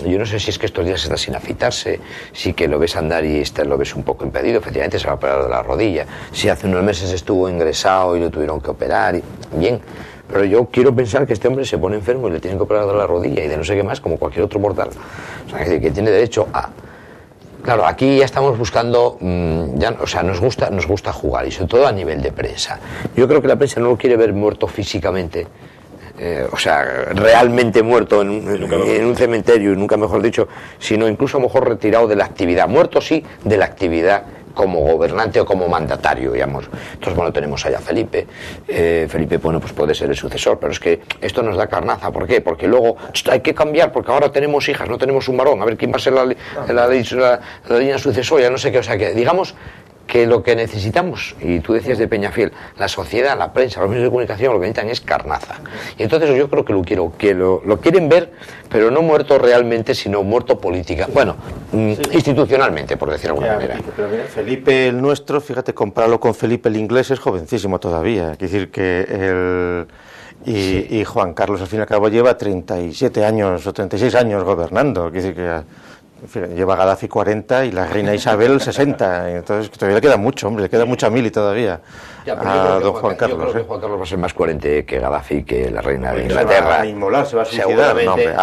Speaker 3: yo no sé si es que estos días está sin afitarse, sí que lo ves andar y lo ves un poco impedido, efectivamente se va a operar de la rodilla, si hace unos meses estuvo ingresado y lo tuvieron que operar, y bien, pero yo quiero pensar que este hombre se pone enfermo y le tienen que operar de la rodilla y de no sé qué más, como cualquier otro mortal. O sea, que tiene derecho a... Claro, aquí ya estamos buscando, o sea, nos gusta jugar, y sobre todo a nivel de prensa. Yo creo que la prensa no lo quiere ver muerto físicamente, o sea, realmente muerto en un cementerio, y nunca mejor dicho, sino incluso a lo mejor retirado de la actividad. Muerto sí, de la actividad como gobernante o como mandatario, digamos. Entonces, bueno, tenemos allá a Felipe. Felipe, bueno, pues puede ser el sucesor, pero es que esto nos da carnaza. ¿Por qué? Porque luego hay que cambiar, porque ahora tenemos hijas, no tenemos un varón. A ver quién va a ser la línea sucesoria, no sé qué. O sea, que digamos que lo que necesitamos, y tú decías de Peñafiel, la sociedad, la prensa, los medios de comunicación, lo que necesitan es carnaza. Y entonces yo creo que lo quieren ver, pero no muerto realmente, sino muerto política. Bueno, sí, institucionalmente, por decirlo de alguna manera.
Speaker 2: Pero mira, Felipe el nuestro, fíjate, compararlo con Felipe el inglés, es jovencísimo todavía. Es decir, que y Juan Carlos, al fin y al cabo, lleva 37 años o 36 años gobernando. Es decir, que lleva Gaddafi 40 y la reina Isabel 60, entonces todavía le queda mucho, hombre, le queda mucha mili todavía a don Juan Carlos.
Speaker 3: Yo creo que Juan Carlos va a ser más coherente que Gaddafi, que la reina de Inglaterra.
Speaker 2: Se va a inmolar, se va a suicidar. No, hombre,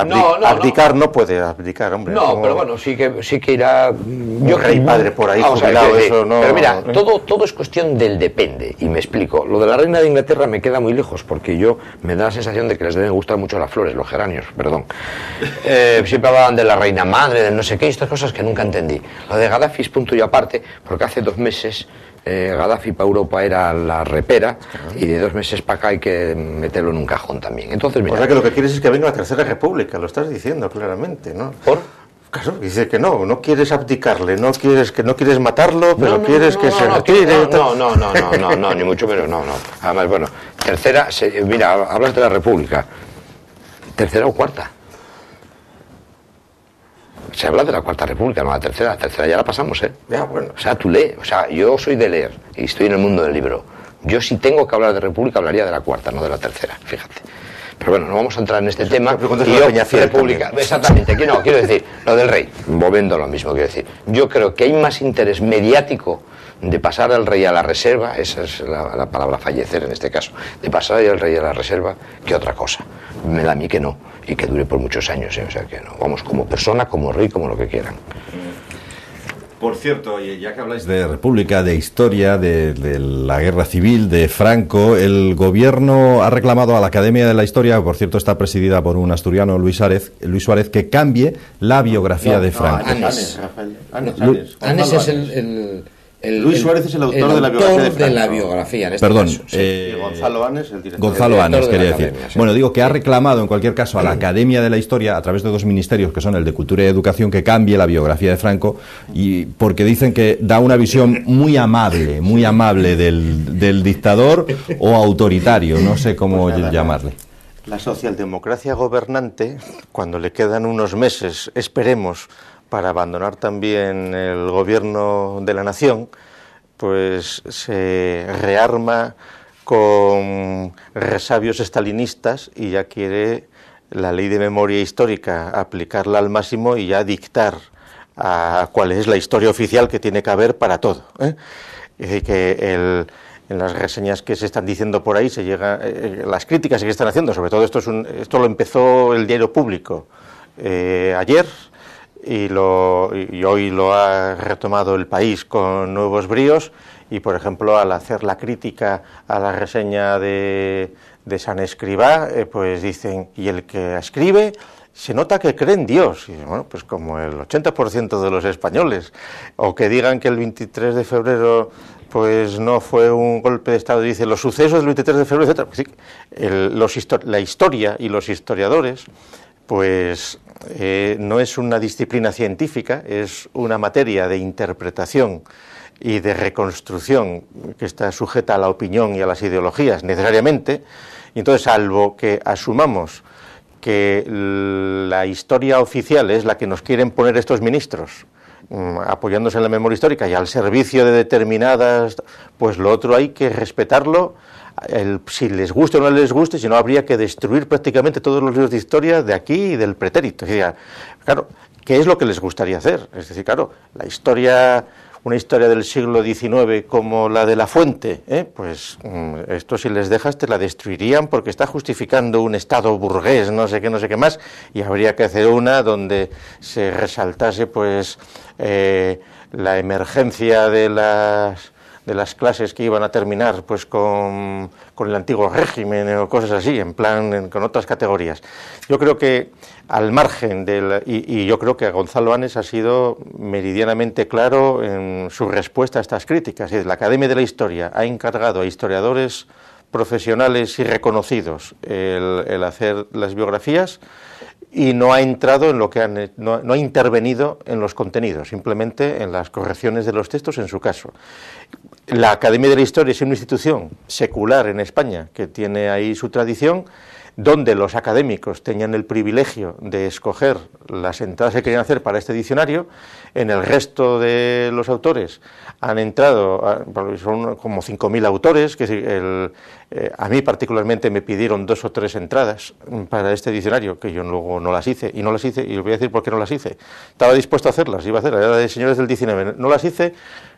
Speaker 2: abdicar no puede abdicar, hombre.
Speaker 3: No, pero bueno, sí que irá...
Speaker 2: Un rey padre por ahí jubilado, eso no...
Speaker 3: Pero mira, todo es cuestión del depende, y me explico. Lo de la reina de Inglaterra me queda muy lejos, porque me da la sensación de que les deben gustar mucho las flores, los geranios, perdón. Siempre hablaban de la reina madre, de no sé qué, estas cosas que nunca entendí. Lo de Gaddafi es punto y aparte, porque hace 2 meses Gaddafi para Europa era la repera, y de 2 meses para acá hay que meterlo en un cajón también. Entonces, mira,
Speaker 2: o sea que lo que quieres es que venga la Tercera República, lo estás diciendo claramente, ¿no?
Speaker 3: ¿Por?
Speaker 2: Claro, dice que no quieres abdicarle, no quieres matarlo, pero quieres que se retire.
Speaker 3: No, ni mucho menos, no. Además, bueno, tercera, mira, hablas de la República, ¿tercera o cuarta? Se habla de la Cuarta República, no la tercera ya la pasamos, ¿eh?
Speaker 2: Ya, bueno.
Speaker 3: O sea, tú lees, o sea, yo soy de leer y estoy en el mundo del libro. Yo si tengo que hablar de República hablaría de la cuarta, no de la tercera, fíjate. Pero bueno, no vamos a entrar en este tema.
Speaker 2: Y yo,
Speaker 3: República, exactamente, quiero decir, lo del rey, volviendo a lo mismo, quiero decir, yo creo que hay más interés mediático de pasar al rey a la reserva, esa es la palabra fallecer en este caso, de pasar al rey a la reserva, que otra cosa. Me da a mí que no, y que dure por muchos años, o sea que no, vamos, como persona, como rey, como lo que quieran.
Speaker 1: Por cierto, ya que habláis de República, de historia, de la guerra civil, de Franco, el gobierno ha reclamado a la Academia de la Historia, por cierto está presidida por un asturiano, Luis Suárez, que cambie la biografía de Franco.
Speaker 3: Anes es
Speaker 2: Luis Suárez es el autor de la
Speaker 3: biografía de Franco.
Speaker 1: Perdón,
Speaker 2: y Gonzalo Anes, el director.
Speaker 1: Gonzalo Anes, quería decir.
Speaker 3: Academia, sí.
Speaker 1: Bueno, digo que ha reclamado en cualquier caso a la Academia de la Historia, a través de 2 ministerios, que son el de Cultura y Educación, que cambie la biografía de Franco, y porque dicen que da una visión muy amable del dictador o autoritario, no sé cómo llamarle.
Speaker 2: La socialdemocracia gobernante, cuando le quedan unos meses, esperemos, para abandonar también el gobierno de la nación, pues se rearma con resabios estalinistas y ya quiere la ley de memoria histórica aplicarla al máximo y ya dictar a cuál es la historia oficial que tiene que haber para todo, ¿eh? Es decir, que en las reseñas que se están diciendo por ahí se llega, las críticas que se están haciendo, sobre todo esto lo empezó el Diario Público ayer, y hoy lo ha retomado El País con nuevos bríos, y por ejemplo al hacer la crítica a la reseña de San Escribá, pues dicen, y el que escribe se nota que cree en Dios, y bueno, pues como el 80% de los españoles, o que digan que el 23 de febrero pues no fue un golpe de Estado, dice los sucesos del 23 de febrero, etc. Pues sí, la historia y los historiadores, pues no es una disciplina científica, es una materia de interpretación y de reconstrucción que está sujeta a la opinión y a las ideologías necesariamente, y entonces salvo que asumamos que la historia oficial es la que nos quieren poner estos ministros, apoyándose en la memoria histórica y al servicio de determinadas, pues lo otro hay que respetarlo, si les guste o no les guste, si no habría que destruir prácticamente todos los libros de historia de aquí y del pretérito. Es decir, claro, ¿qué es lo que les gustaría hacer? Es decir, claro, la historia, una historia del siglo XIX como la de La Fuente, pues esto si les dejas te la destruirían porque está justificando un estado burgués, no sé qué más, y habría que hacer una donde se resaltase pues la emergencia de las clases que iban a terminar pues con el antiguo régimen o cosas así, en plan con otras categorías. Yo creo que al margen y yo creo que Gonzalo Anes ha sido meridianamente claro en su respuesta a estas críticas. La Academia de la Historia ha encargado a historiadores profesionales y reconocidos el hacer las biografías y no ha entrado en lo que no ha intervenido en los contenidos, simplemente en las correcciones de los textos en su caso. La Academia de la Historia es una institución secular en España que tiene ahí su tradición, donde los académicos tenían el privilegio de escoger las entradas que querían hacer para este diccionario. En el resto de los autores han entrado, son como 5.000 autores, que a mí particularmente me pidieron 2 o 3 entradas para este diccionario, que yo luego no las hice, y os voy a decir por qué no las hice. Estaba dispuesto a hacerlas, iba a hacerlas, era de señores del 19, no las hice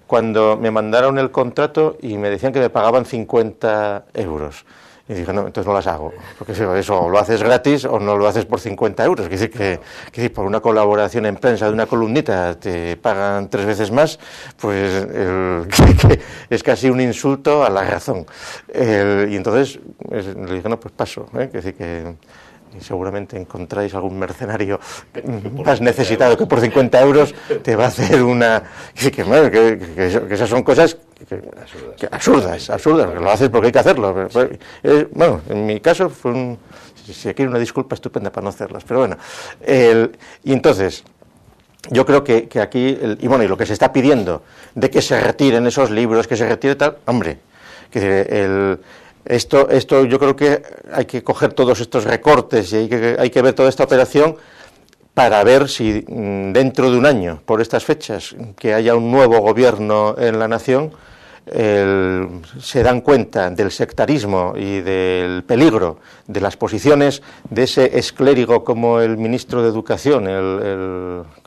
Speaker 2: cuando me mandaron el contrato y me decían que me pagaban 50 euros. Y dije, no, entonces no las hago, porque eso o lo haces gratis o no lo haces por 50 euros. Quiere decir que por una colaboración en prensa de una columnita te pagan 3 veces más, pues que es casi un insulto a la razón. Y entonces le dije, no, pues paso. Quiere decir que seguramente encontráis algún mercenario más necesitado que por 50 euros te va a hacer una... Que esas son cosas absurdas, que lo haces porque hay que hacerlo. Bueno, en mi caso fue si quiere una disculpa estupenda para no hacerlas, pero bueno. Y entonces, yo creo que aquí, y lo que se está pidiendo de que se retiren esos libros, que se retire tal, hombre, esto yo creo que hay que coger todos estos recortes y hay que ver toda esta operación para ver si dentro de un año, por estas fechas, que haya un nuevo gobierno en la nación, se dan cuenta del sectarismo y del peligro de las posiciones de ese esclérigo como el ministro de Educación,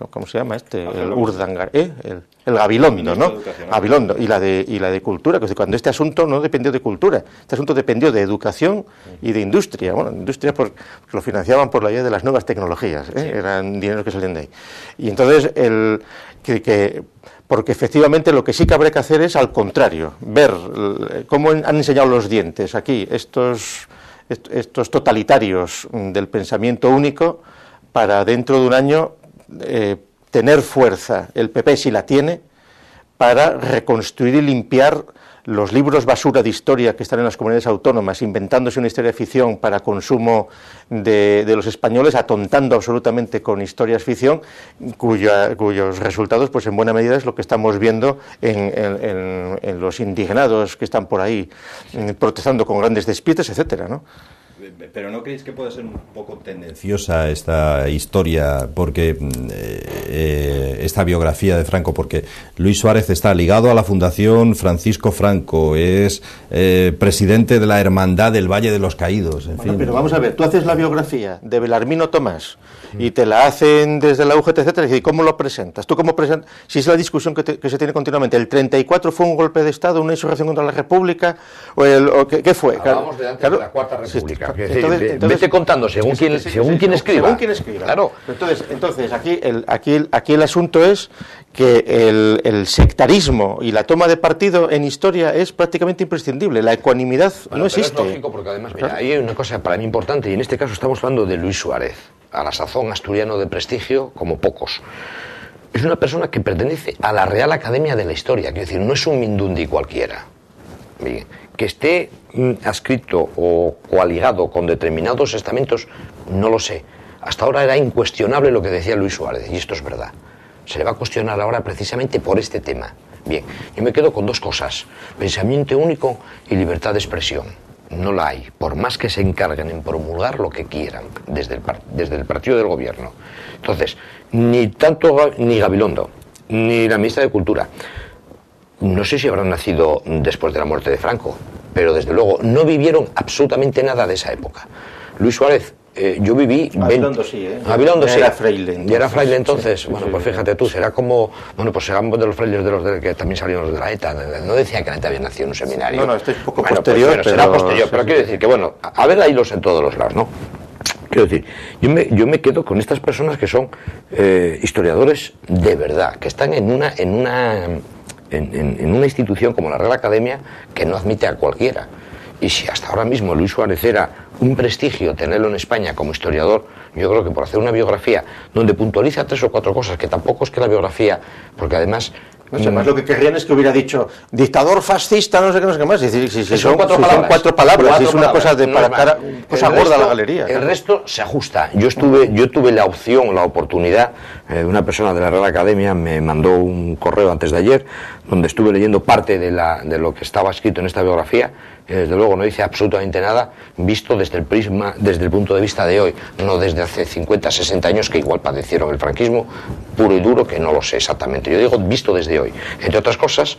Speaker 2: ¿cómo se llama este? El Urdangar, el Gabilondo, ¿no? Gabilondo, y la de Cultura, que cuando este asunto no dependió de Cultura, este asunto dependió de Educación y de Industria. Bueno, Industria porque lo financiaban por la vía de las nuevas tecnologías, eran dineros que salían de ahí. Y entonces, porque efectivamente lo que sí que habría que hacer es al contrario, ver cómo han enseñado los dientes aquí estos totalitarios del pensamiento único para dentro de un año tener fuerza, el PP sí la tiene, para reconstruir y limpiar los libros basura de historia que están en las comunidades autónomas, inventándose una historia de ficción para consumo de los españoles, atontando absolutamente con historias ficción, cuyos resultados, pues en buena medida es lo que estamos viendo en los indignados que están por ahí protestando con grandes despietes, etcétera, ¿no?
Speaker 1: Pero ¿no creéis que puede ser un poco tendenciosa esta historia, porque esta biografía de Franco, porque Luis Suárez está ligado a la Fundación Francisco Franco, es presidente de la Hermandad del Valle de los Caídos, en fin.
Speaker 2: Pero vamos a ver, tú haces la biografía de Belarmino Tomás y te la hacen desde la UGT, etcétera, y ¿cómo lo presentas? ¿Tú cómo presentas? Si es la discusión que se tiene continuamente, ¿el 34 fue un golpe de Estado, una insurrección contra la República? ¿Qué fue?
Speaker 3: Hablamos de antes de la Cuarta República. Entonces, vete contando según quién escriba.
Speaker 2: Según quien escriba.
Speaker 3: Claro.
Speaker 2: Entonces aquí el asunto es que el sectarismo y la toma de partido en historia es prácticamente imprescindible. La ecuanimidad no existe.
Speaker 3: Es lógico porque además, mira, hay una cosa para mí importante, y en este caso estamos hablando de Luis Suárez, a la sazón asturiano de prestigio como pocos. Es una persona que pertenece a la Real Academia de la Historia, quiero decir, no es un mindundi cualquiera. Bien, que esté adscrito o coaligado con determinados estamentos, no lo sé. Hasta ahora era incuestionable lo que decía Luis Suárez, y esto es verdad. Se le va a cuestionar ahora precisamente por este tema. Bien, yo me quedo con 2 cosas: pensamiento único y libertad de expresión. no la hay, por más que se encarguen en promulgar lo que quieran desde el partido del gobierno. Entonces, ni Gabilondo, ni la ministra de Cultura, no sé si habrán nacido después de la muerte de Franco, pero desde luego no vivieron absolutamente nada de esa época. Luis Suárez, yo viví...
Speaker 2: Gabilondo sí,
Speaker 3: Gabilondo sí.
Speaker 2: Era fraile.
Speaker 3: ¿Y era fraile entonces? Sí, bueno, pues fíjate tú, será como... Bueno, pues serán de los frailes que también salieron los de la ETA. No decía que la ETA había nacido en un seminario.
Speaker 2: No, esto es un poco posterior.
Speaker 3: Pues, será posterior, pero quiero decir que, bueno, a ver hilos en todos los lados, ¿no? Quiero decir, yo me quedo con estas personas que son historiadores de verdad, que están en una institución como la Real Academia, que no admite a cualquiera. Y si hasta ahora mismo Luis Suárez era un prestigio tenerlo en España como historiador, yo creo que por hacer una biografía donde puntualiza 3 o 4 cosas, que tampoco es que la biografía, porque además...
Speaker 2: Además lo que querrían es que hubiera dicho dictador fascista, no sé qué más. Es decir, si
Speaker 3: son
Speaker 2: 4 palabras, es una cosa cosa gorda a la galería.
Speaker 3: El resto se ajusta. Yo tuve la opción, la oportunidad, una persona de la Real Academia me mandó un correo antes de ayer, donde estuve leyendo parte de lo que estaba escrito en esta biografía. Desde luego no dice absolutamente nada, visto desde el punto de vista de hoy, no desde hace 50, 60 años, que igual padecieron el franquismo, puro y duro, que no lo sé exactamente. Yo digo visto desde hoy. Entre otras cosas,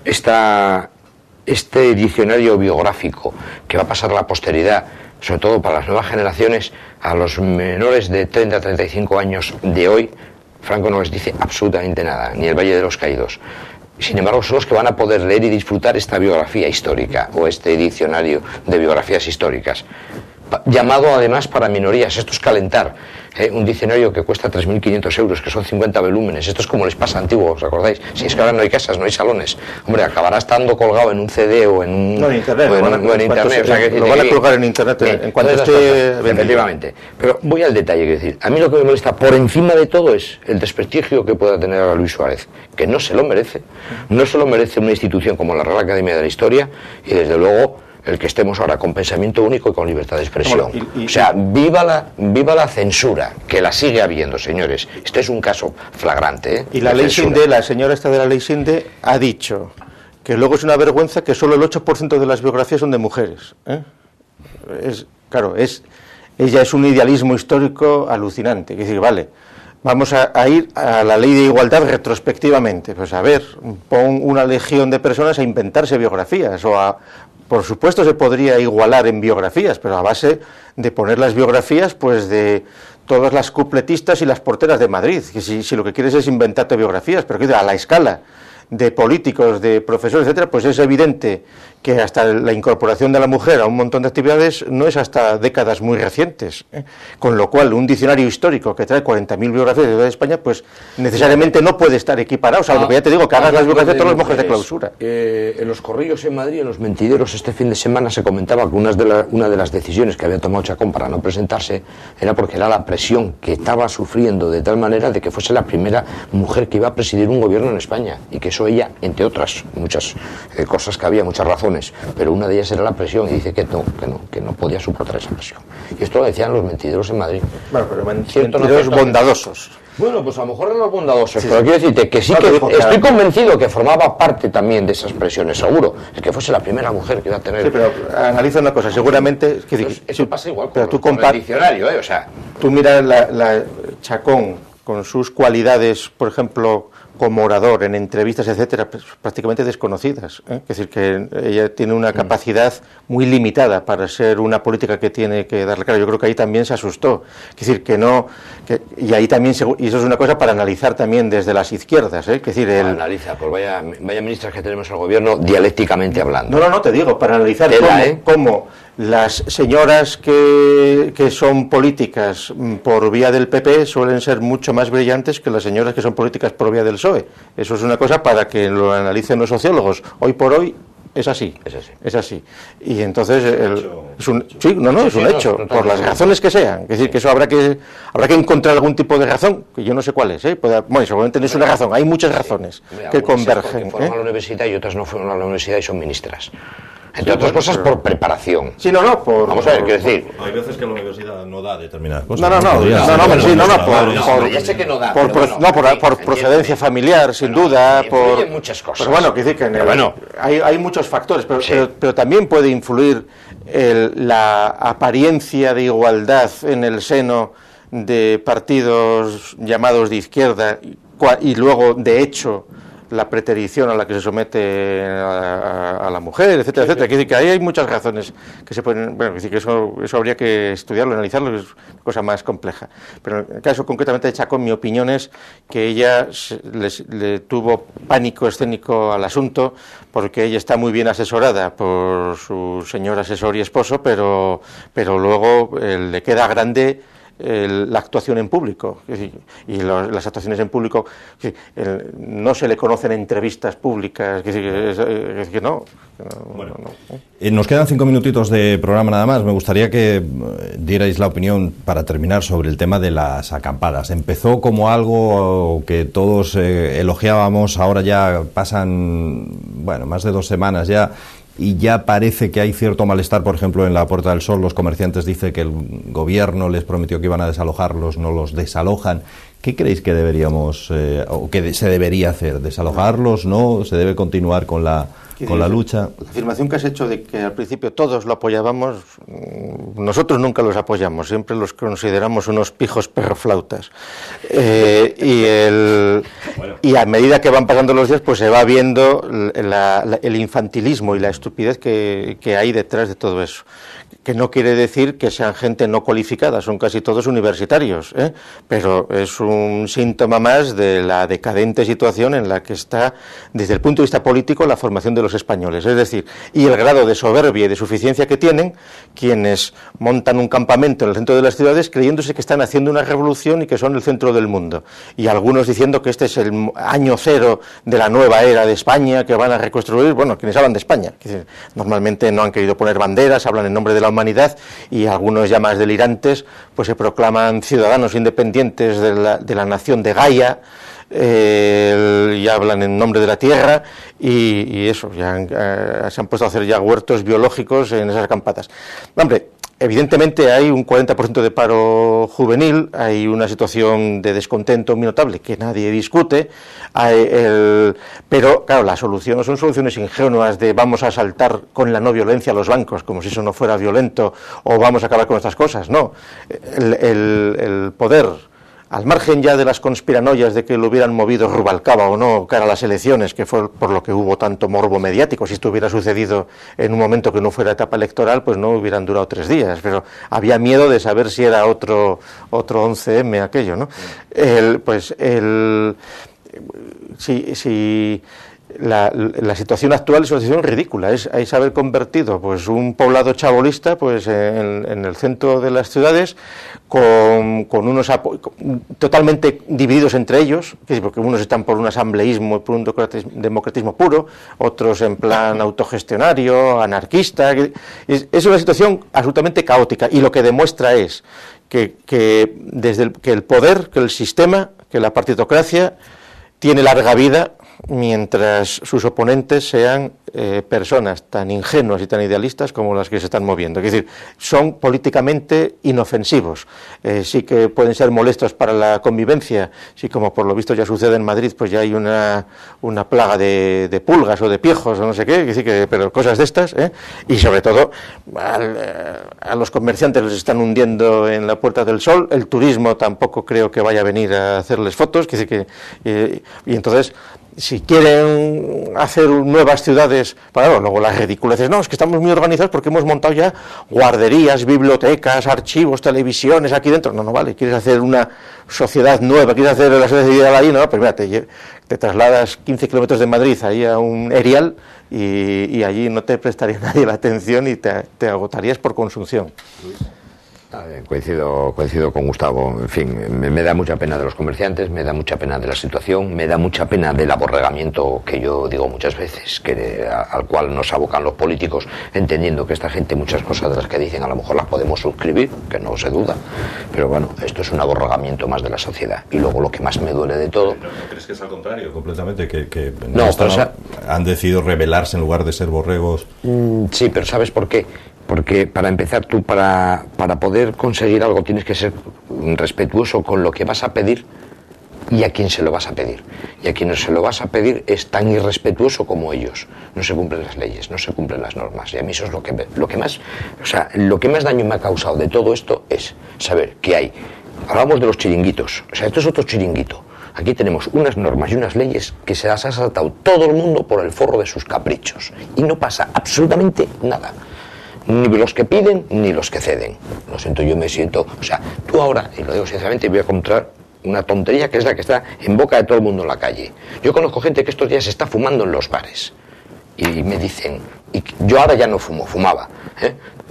Speaker 3: este diccionario biográfico que va a pasar a la posteridad, sobre todo para las nuevas generaciones, a los menores de 30 a 35 años de hoy, Franco no les dice absolutamente nada, ni el Valle de los Caídos. Sin embargo, son los que van a poder leer y disfrutar esta biografía histórica o este diccionario de biografías históricas. Llamado además para minorías, esto es calentar. Un diccionario que cuesta 3.500 euros, que son 50 volúmenes. Esto es como les pasa a antiguos, ¿os acordáis? Si es que ahora no hay casas, no hay salones. Hombre, acabará estando colgado en un CD o en un...
Speaker 2: No, en internet.
Speaker 3: En internet.
Speaker 2: O sea, que lo van a colgar en internet en cuanto esté...
Speaker 3: Efectivamente. Pero voy al detalle, quiero decir. A mí lo que me molesta por encima de todo es el desprestigio que pueda tener a Luis Suárez, que no se lo merece. No se lo merece una institución como la Real Academia de la Historia y, desde luego, el que estemos ahora con pensamiento único y con libertad de expresión. O sea, viva la censura, que la sigue habiendo, señores. Este es un caso flagrante, ¿eh?
Speaker 2: Y la ley Sinde, la señora esta de la ley Sinde, ha dicho que luego es una vergüenza que solo el 8% de las biografías son de mujeres, ¿eh? Ella es un idealismo histórico alucinante. Es decir, vale, vamos a ir a la ley de igualdad retrospectivamente. Pues a ver, pon una legión de personas a inventarse biografías por supuesto se podría igualar en biografías, pero a base de poner las biografías pues de todas las cupletistas y las porteras de Madrid. Que si lo que quieres es inventarte biografías, pero que a la escala de políticos, de profesores, etcétera, pues es evidente que hasta la incorporación de la mujer a un montón de actividades no es hasta décadas muy recientes, ¿eh? Con lo cual un diccionario histórico que trae 40.000 biografías de España, pues necesariamente no puede estar equiparado. O sea, lo que ya te digo, que hagas las biografías de todas las mujeres de clausura.
Speaker 3: En los corrillos en Madrid, en los mentideros, este fin de semana se comentaba que una de las decisiones que había tomado Chacón para no presentarse era porque era la presión que estaba sufriendo, de tal manera de que fuese la primera mujer que iba a presidir un gobierno en España, y que eso ella, entre otras muchas cosas que había, muchas razones, pero una de ellas era la presión, y dice que no podía soportar esa presión. Y esto lo decían los mentideros en Madrid.
Speaker 2: Bueno, pero mentideros bondadosos.
Speaker 3: Bueno, pues a lo mejor eran los bondadosos, pero quiero decirte que sí, que estoy convencido que formaba parte también de esas presiones, seguro, el que fuese la primera mujer que iba a tener...
Speaker 2: Sí, pero analiza una cosa, seguramente...
Speaker 3: Eso pasa igual
Speaker 2: pero
Speaker 3: con el diccionario, o sea...
Speaker 2: Tú miras la Chacón, con sus cualidades, por ejemplo, como orador, en entrevistas, etcétera, pues, prácticamente desconocidas, ¿eh? Es decir, que ella tiene una capacidad muy limitada para ser una política que tiene que darle cara. Yo creo que ahí también se asustó. Es decir, y ahí también, y eso es una cosa para analizar también desde las izquierdas, ¿eh? Es decir,
Speaker 3: analiza, pues vaya ministras que tenemos en el gobierno dialécticamente hablando.
Speaker 2: No, te digo, para analizar cómo las señoras que son políticas por vía del PP suelen ser mucho más brillantes que las señoras que son políticas por vía del PSOE. Eso es una cosa para que lo analicen los sociólogos. Hoy por hoy es así. Y entonces es un hecho, por las razones que sean. Es decir, que eso habrá que encontrar algún tipo de razón, que yo no sé cuál es, ¿eh? Bueno, seguramente no es una razón, hay muchas razones que convergen.
Speaker 3: Fueron a la universidad y otras no fueron a la universidad y son ministras. Entre otras cosas, por preparación.
Speaker 2: Sí,
Speaker 3: Vamos a ver, quiero decir...
Speaker 1: Hay veces que la universidad no da determinadas cosas.
Speaker 3: Ya sé que no da.
Speaker 2: Por procedencia familiar, sin duda.
Speaker 3: Influyen muchas cosas.
Speaker 2: Pero bueno, quiero decir que hay muchos factores, pero también puede influir la apariencia de igualdad en el seno de partidos llamados de izquierda y luego, de hecho, la preterición a la que se somete a la mujer, etcétera, etcétera. Quiere decir que ahí hay muchas razones que se pueden... Bueno, decir que eso habría que estudiarlo, analizarlo, es una cosa más compleja. Pero en el caso concretamente de Chacón, mi opinión es que ella le tuvo pánico escénico al asunto, porque ella está muy bien asesorada por su señor asesor y esposo, pero luego le queda grande la actuación en público, y las actuaciones en público no se le conocen entrevistas públicas, es que no.
Speaker 1: Bueno, nos quedan 5 minutitos de programa nada más. Me gustaría que dierais la opinión para terminar sobre el tema de las acampadas. Empezó como algo que todos elogiábamos, ahora ya pasan, bueno, más de 2 semanas ya, y ya parece que hay cierto malestar. Por ejemplo, en la Puerta del Sol los comerciantes dicen que el gobierno les prometió que iban a desalojarlos, no los desalojan. ¿Qué creéis que deberíamos o que se debería hacer? ¿Desalojarlos? ¿No? ¿Se debe continuar con la lucha?
Speaker 2: La afirmación que has hecho de que al principio todos lo apoyábamos, nosotros nunca los apoyamos, siempre los consideramos unos pijos perroflautas. Y a medida que van pasando los días, pues se va viendo el infantilismo y la estupidez que hay detrás de todo eso. Que no quiere decir que sean gente no cualificada, son casi todos universitarios, pero es un síntoma más de la decadente situación en la que está, desde el punto de vista político, la formación de los españoles. Es decir, y el grado de soberbia y de suficiencia que tienen quienes montan un campamento en el centro de las ciudades creyéndose que están haciendo una revolución y que son el centro del mundo. Y algunos diciendo que este es el año cero de la nueva era de España, que van a reconstruir, bueno, quienes hablan de España. Normalmente no han querido poner banderas, hablan en nombre de la humanidad, y algunos ya más delirantes pues se proclaman ciudadanos independientes de la nación de Gaia, y hablan en nombre de la tierra, y eso, ya se han puesto a hacer ya huertos biológicos en esas acampadas. Hombre, evidentemente hay un 40% de paro juvenil, hay una situación de descontento muy notable que nadie discute, pero claro, la solución no son soluciones ingenuas de vamos a asaltar con la no violencia a los bancos, como si eso no fuera violento, o vamos a acabar con estas cosas, no. El poder, al margen ya de las conspiranoias de que lo hubieran movido Rubalcaba o no cara a las elecciones, que fue por lo que hubo tanto morbo mediático, si esto hubiera sucedido en un momento que no fuera etapa electoral, pues no hubieran durado 3 días, pero había miedo de saber si era otro 11M aquello, ¿no? La situación actual es una situación ridícula, es haber convertido pues un poblado chabolista pues en el centro de las ciudades con unos totalmente divididos entre ellos, porque unos están por un asambleísmo y por un democratismo puro, otros en plan autogestionario, anarquista. Es una situación absolutamente caótica, y lo que demuestra es que el poder, que el sistema, que la partitocracia tiene larga vida, mientras sus oponentes sean personas tan ingenuas y tan idealistas como las que se están moviendo. Es decir, son políticamente inofensivos. Sí que pueden ser molestos para la convivencia, sí, como por lo visto ya sucede en Madrid, pues ya hay una plaga de pulgas o de piejos o no sé qué, pero cosas de estas, y sobre todo a los comerciantes les están hundiendo en la Puerta del Sol, el turismo tampoco creo que vaya a venir a hacerles fotos, y entonces, si quieren hacer nuevas ciudades, claro, luego las ridiculeces, no, es que estamos muy organizados porque hemos montado ya guarderías, bibliotecas, archivos, televisiones aquí dentro. No, vale, quieres hacer una sociedad nueva, quieres hacer la sociedad civil ahí, no, pues mira, te trasladas 15 kilómetros de Madrid ahí a un erial y allí no te prestaría nadie la atención y te agotarías por consunción.
Speaker 3: Coincido con Gustavo. En fin, me da mucha pena de los comerciantes, me da mucha pena de la situación, me da mucha pena del aborregamiento que yo digo muchas veces, al cual nos abocan los políticos, entendiendo que esta gente, muchas cosas de las que dicen a lo mejor las podemos suscribir, que no se duda, pero bueno, esto es un aborregamiento más de la sociedad. Y luego lo que más me duele de todo...
Speaker 1: ¿No crees que es al contrario, completamente? Que han decidido rebelarse en lugar de ser borregos.
Speaker 3: Sí, pero ¿sabes por qué? Porque para empezar tú, para poder conseguir algo, tienes que ser respetuoso con lo que vas a pedir, ¿Y a quién se lo vas a pedir? Y a quien se lo vas a pedir es tan irrespetuoso como ellos. No se cumplen las leyes, no se cumplen las normas. Y a mí eso es lo que más daño me ha causado de todo esto es saber que hay. Hablamos de los chiringuitos. O sea, esto es otro chiringuito. Aquí tenemos unas normas y unas leyes que se las ha saltado todo el mundo por el forro de sus caprichos. Y no pasa absolutamente nada. Ni los que piden, ni los que ceden. Lo siento, yo me siento... O sea, tú ahora, y lo digo sinceramente, voy a contar una tontería que es la que está en boca de todo el mundo en la calle. Yo conozco gente que estos días está fumando en los bares. Y me dicen... Y yo ahora ya no fumo, fumaba.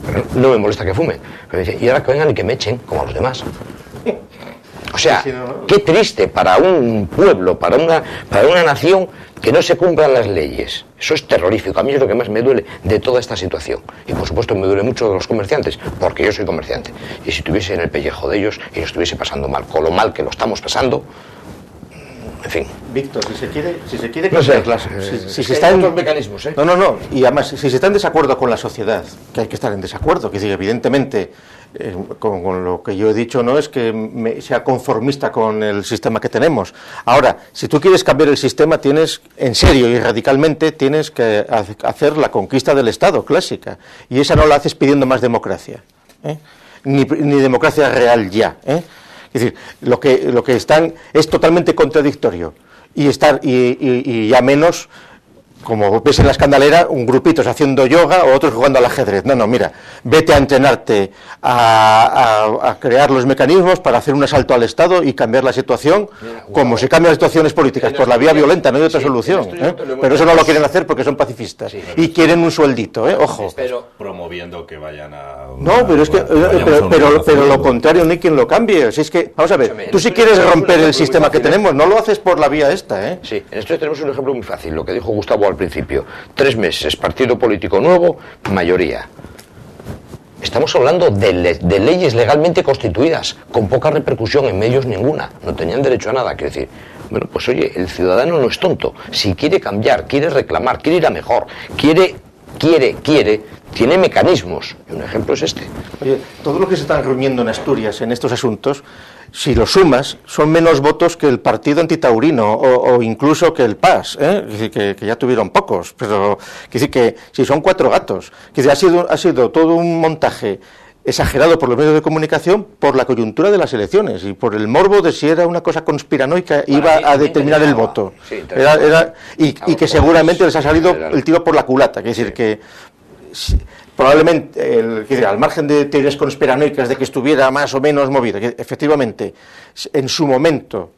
Speaker 3: Pero no me molesta que fumen. Pero me dicen, y ahora que vengan y que me echen, como a los demás. O sea, qué triste para un pueblo, para una nación que no se cumplan las leyes. Eso es terrorífico. A mí es lo que más me duele de toda esta situación. Y por supuesto me duele mucho de los comerciantes, porque yo soy comerciante. Y si estuviese en el pellejo de ellos y lo estuviese pasando mal, con lo mal que lo estamos pasando, en fin.
Speaker 2: Víctor, si se quiere
Speaker 3: no sé,
Speaker 2: si se está en
Speaker 3: otros mecanismos, ¿eh?
Speaker 2: No. Y además, si se está en desacuerdo con la sociedad, que hay que estar en desacuerdo, que decir, evidentemente, con lo que yo he dicho no es que sea conformista con el sistema que tenemos. Ahora, si tú quieres cambiar el sistema, tienes, en serio y radicalmente, tienes que hacer la conquista del Estado clásica. Y esa no la haces pidiendo más democracia, ni democracia real ya, Es decir, lo que están es totalmente contradictorio y ya menos, como ves en la escandalera, un grupitos haciendo yoga o otros jugando al ajedrez. No, mira, vete a entrenarte a crear los mecanismos para hacer un asalto al Estado y cambiar la situación, como se cambian las situaciones políticas, por la vía violenta, no hay otra solución. Pero eso no lo quieren hacer porque son pacifistas y quieren un sueldito, ojo.
Speaker 1: Pero promoviendo que vayan a...
Speaker 2: No, pero es que pero lo contrario, no hay quien lo cambie. Si es que, vamos a ver, tú si quieres romper el sistema que tenemos, no lo haces por la vía esta,
Speaker 3: Sí, en esto tenemos un ejemplo muy fácil, lo que dijo Gustavo al principio. 3 meses, partido político nuevo, mayoría. Estamos hablando de leyes legalmente constituidas, con poca repercusión, en medios ninguna. No tenían derecho a nada. Quiere decir, bueno, pues oye, el ciudadano no es tonto. Si quiere cambiar, quiere reclamar, quiere ir a mejor, quiere, tiene mecanismos. Y un ejemplo es este.
Speaker 2: Oye, todo lo que se están reuniendo en Asturias en estos asuntos, si lo sumas, son menos votos que el partido antitaurino o incluso que el PAS, que ya tuvieron pocos, pero quiere decir que si son 4 gatos, que ha sido todo un montaje exagerado por los medios de comunicación por la coyuntura de las elecciones y por el morbo de si era una cosa conspiranoica iba a determinar el voto.
Speaker 3: Sí,
Speaker 2: y que seguramente les ha salido el tiro por la culata, es decir, que... Probablemente, al margen de teorías conspiranoicas de que estuviera más o menos movido, que efectivamente, en su momento,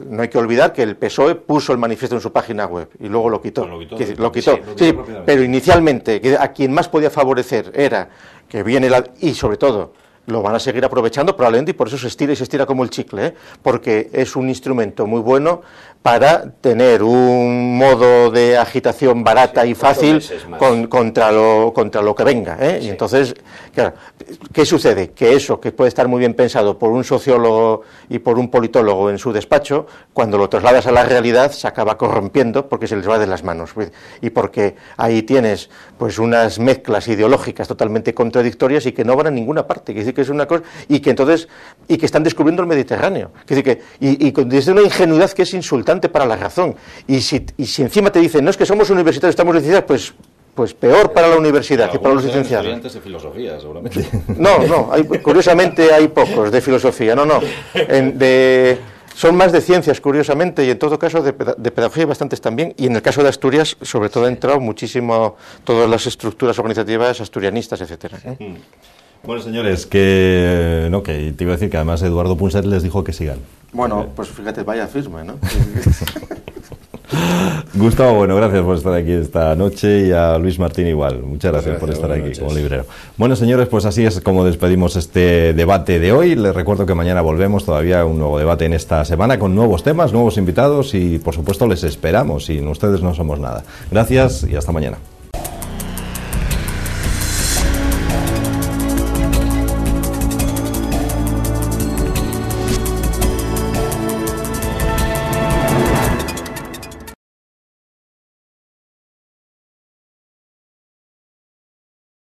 Speaker 2: no hay que olvidar que el PSOE puso el manifiesto en su página web y luego lo quitó. Lo quitó. Sí, pero inicialmente, a quien más podía favorecer era que viene y sobre todo, lo van a seguir aprovechando probablemente y por eso se estira como el chicle, porque es un instrumento muy bueno para tener un modo de agitación barata y fácil contra lo que venga, Y entonces, claro, ¿qué sucede? Que eso, que puede estar muy bien pensado por un sociólogo y por un politólogo en su despacho, cuando lo trasladas a la realidad se acaba corrompiendo porque se les va de las manos, y porque ahí tienes pues unas mezclas ideológicas totalmente contradictorias y que no van a ninguna parte, que es una cosa, y que están descubriendo el Mediterráneo, y desde una ingenuidad que es insultante para la razón, y si encima te dicen, no es que somos universitarios, estamos licenciados, pues peor para la universidad que para los licenciados.
Speaker 1: Estudiantes de filosofía, seguramente.
Speaker 2: No, curiosamente hay pocos de filosofía, son más de ciencias, curiosamente, y en todo caso de pedagogía bastantes también, y en el caso de Asturias, sobre todo, ha entrado muchísimo todas las estructuras organizativas asturianistas, etcétera.
Speaker 1: Bueno, señores, que te iba a decir que además Eduardo Punset les dijo que sigan.
Speaker 2: Bueno, pues fíjate, vaya firme, ¿no?
Speaker 1: Gustavo, bueno, gracias por estar aquí esta noche, y a Luis Martín igual. Muchas gracias por estar aquí como librero. Bueno, señores, pues así es como despedimos este debate de hoy. Les recuerdo que mañana volvemos, todavía un nuevo debate en esta semana con nuevos temas, nuevos invitados y por supuesto les esperamos. Sin ustedes no somos nada. Gracias y hasta mañana.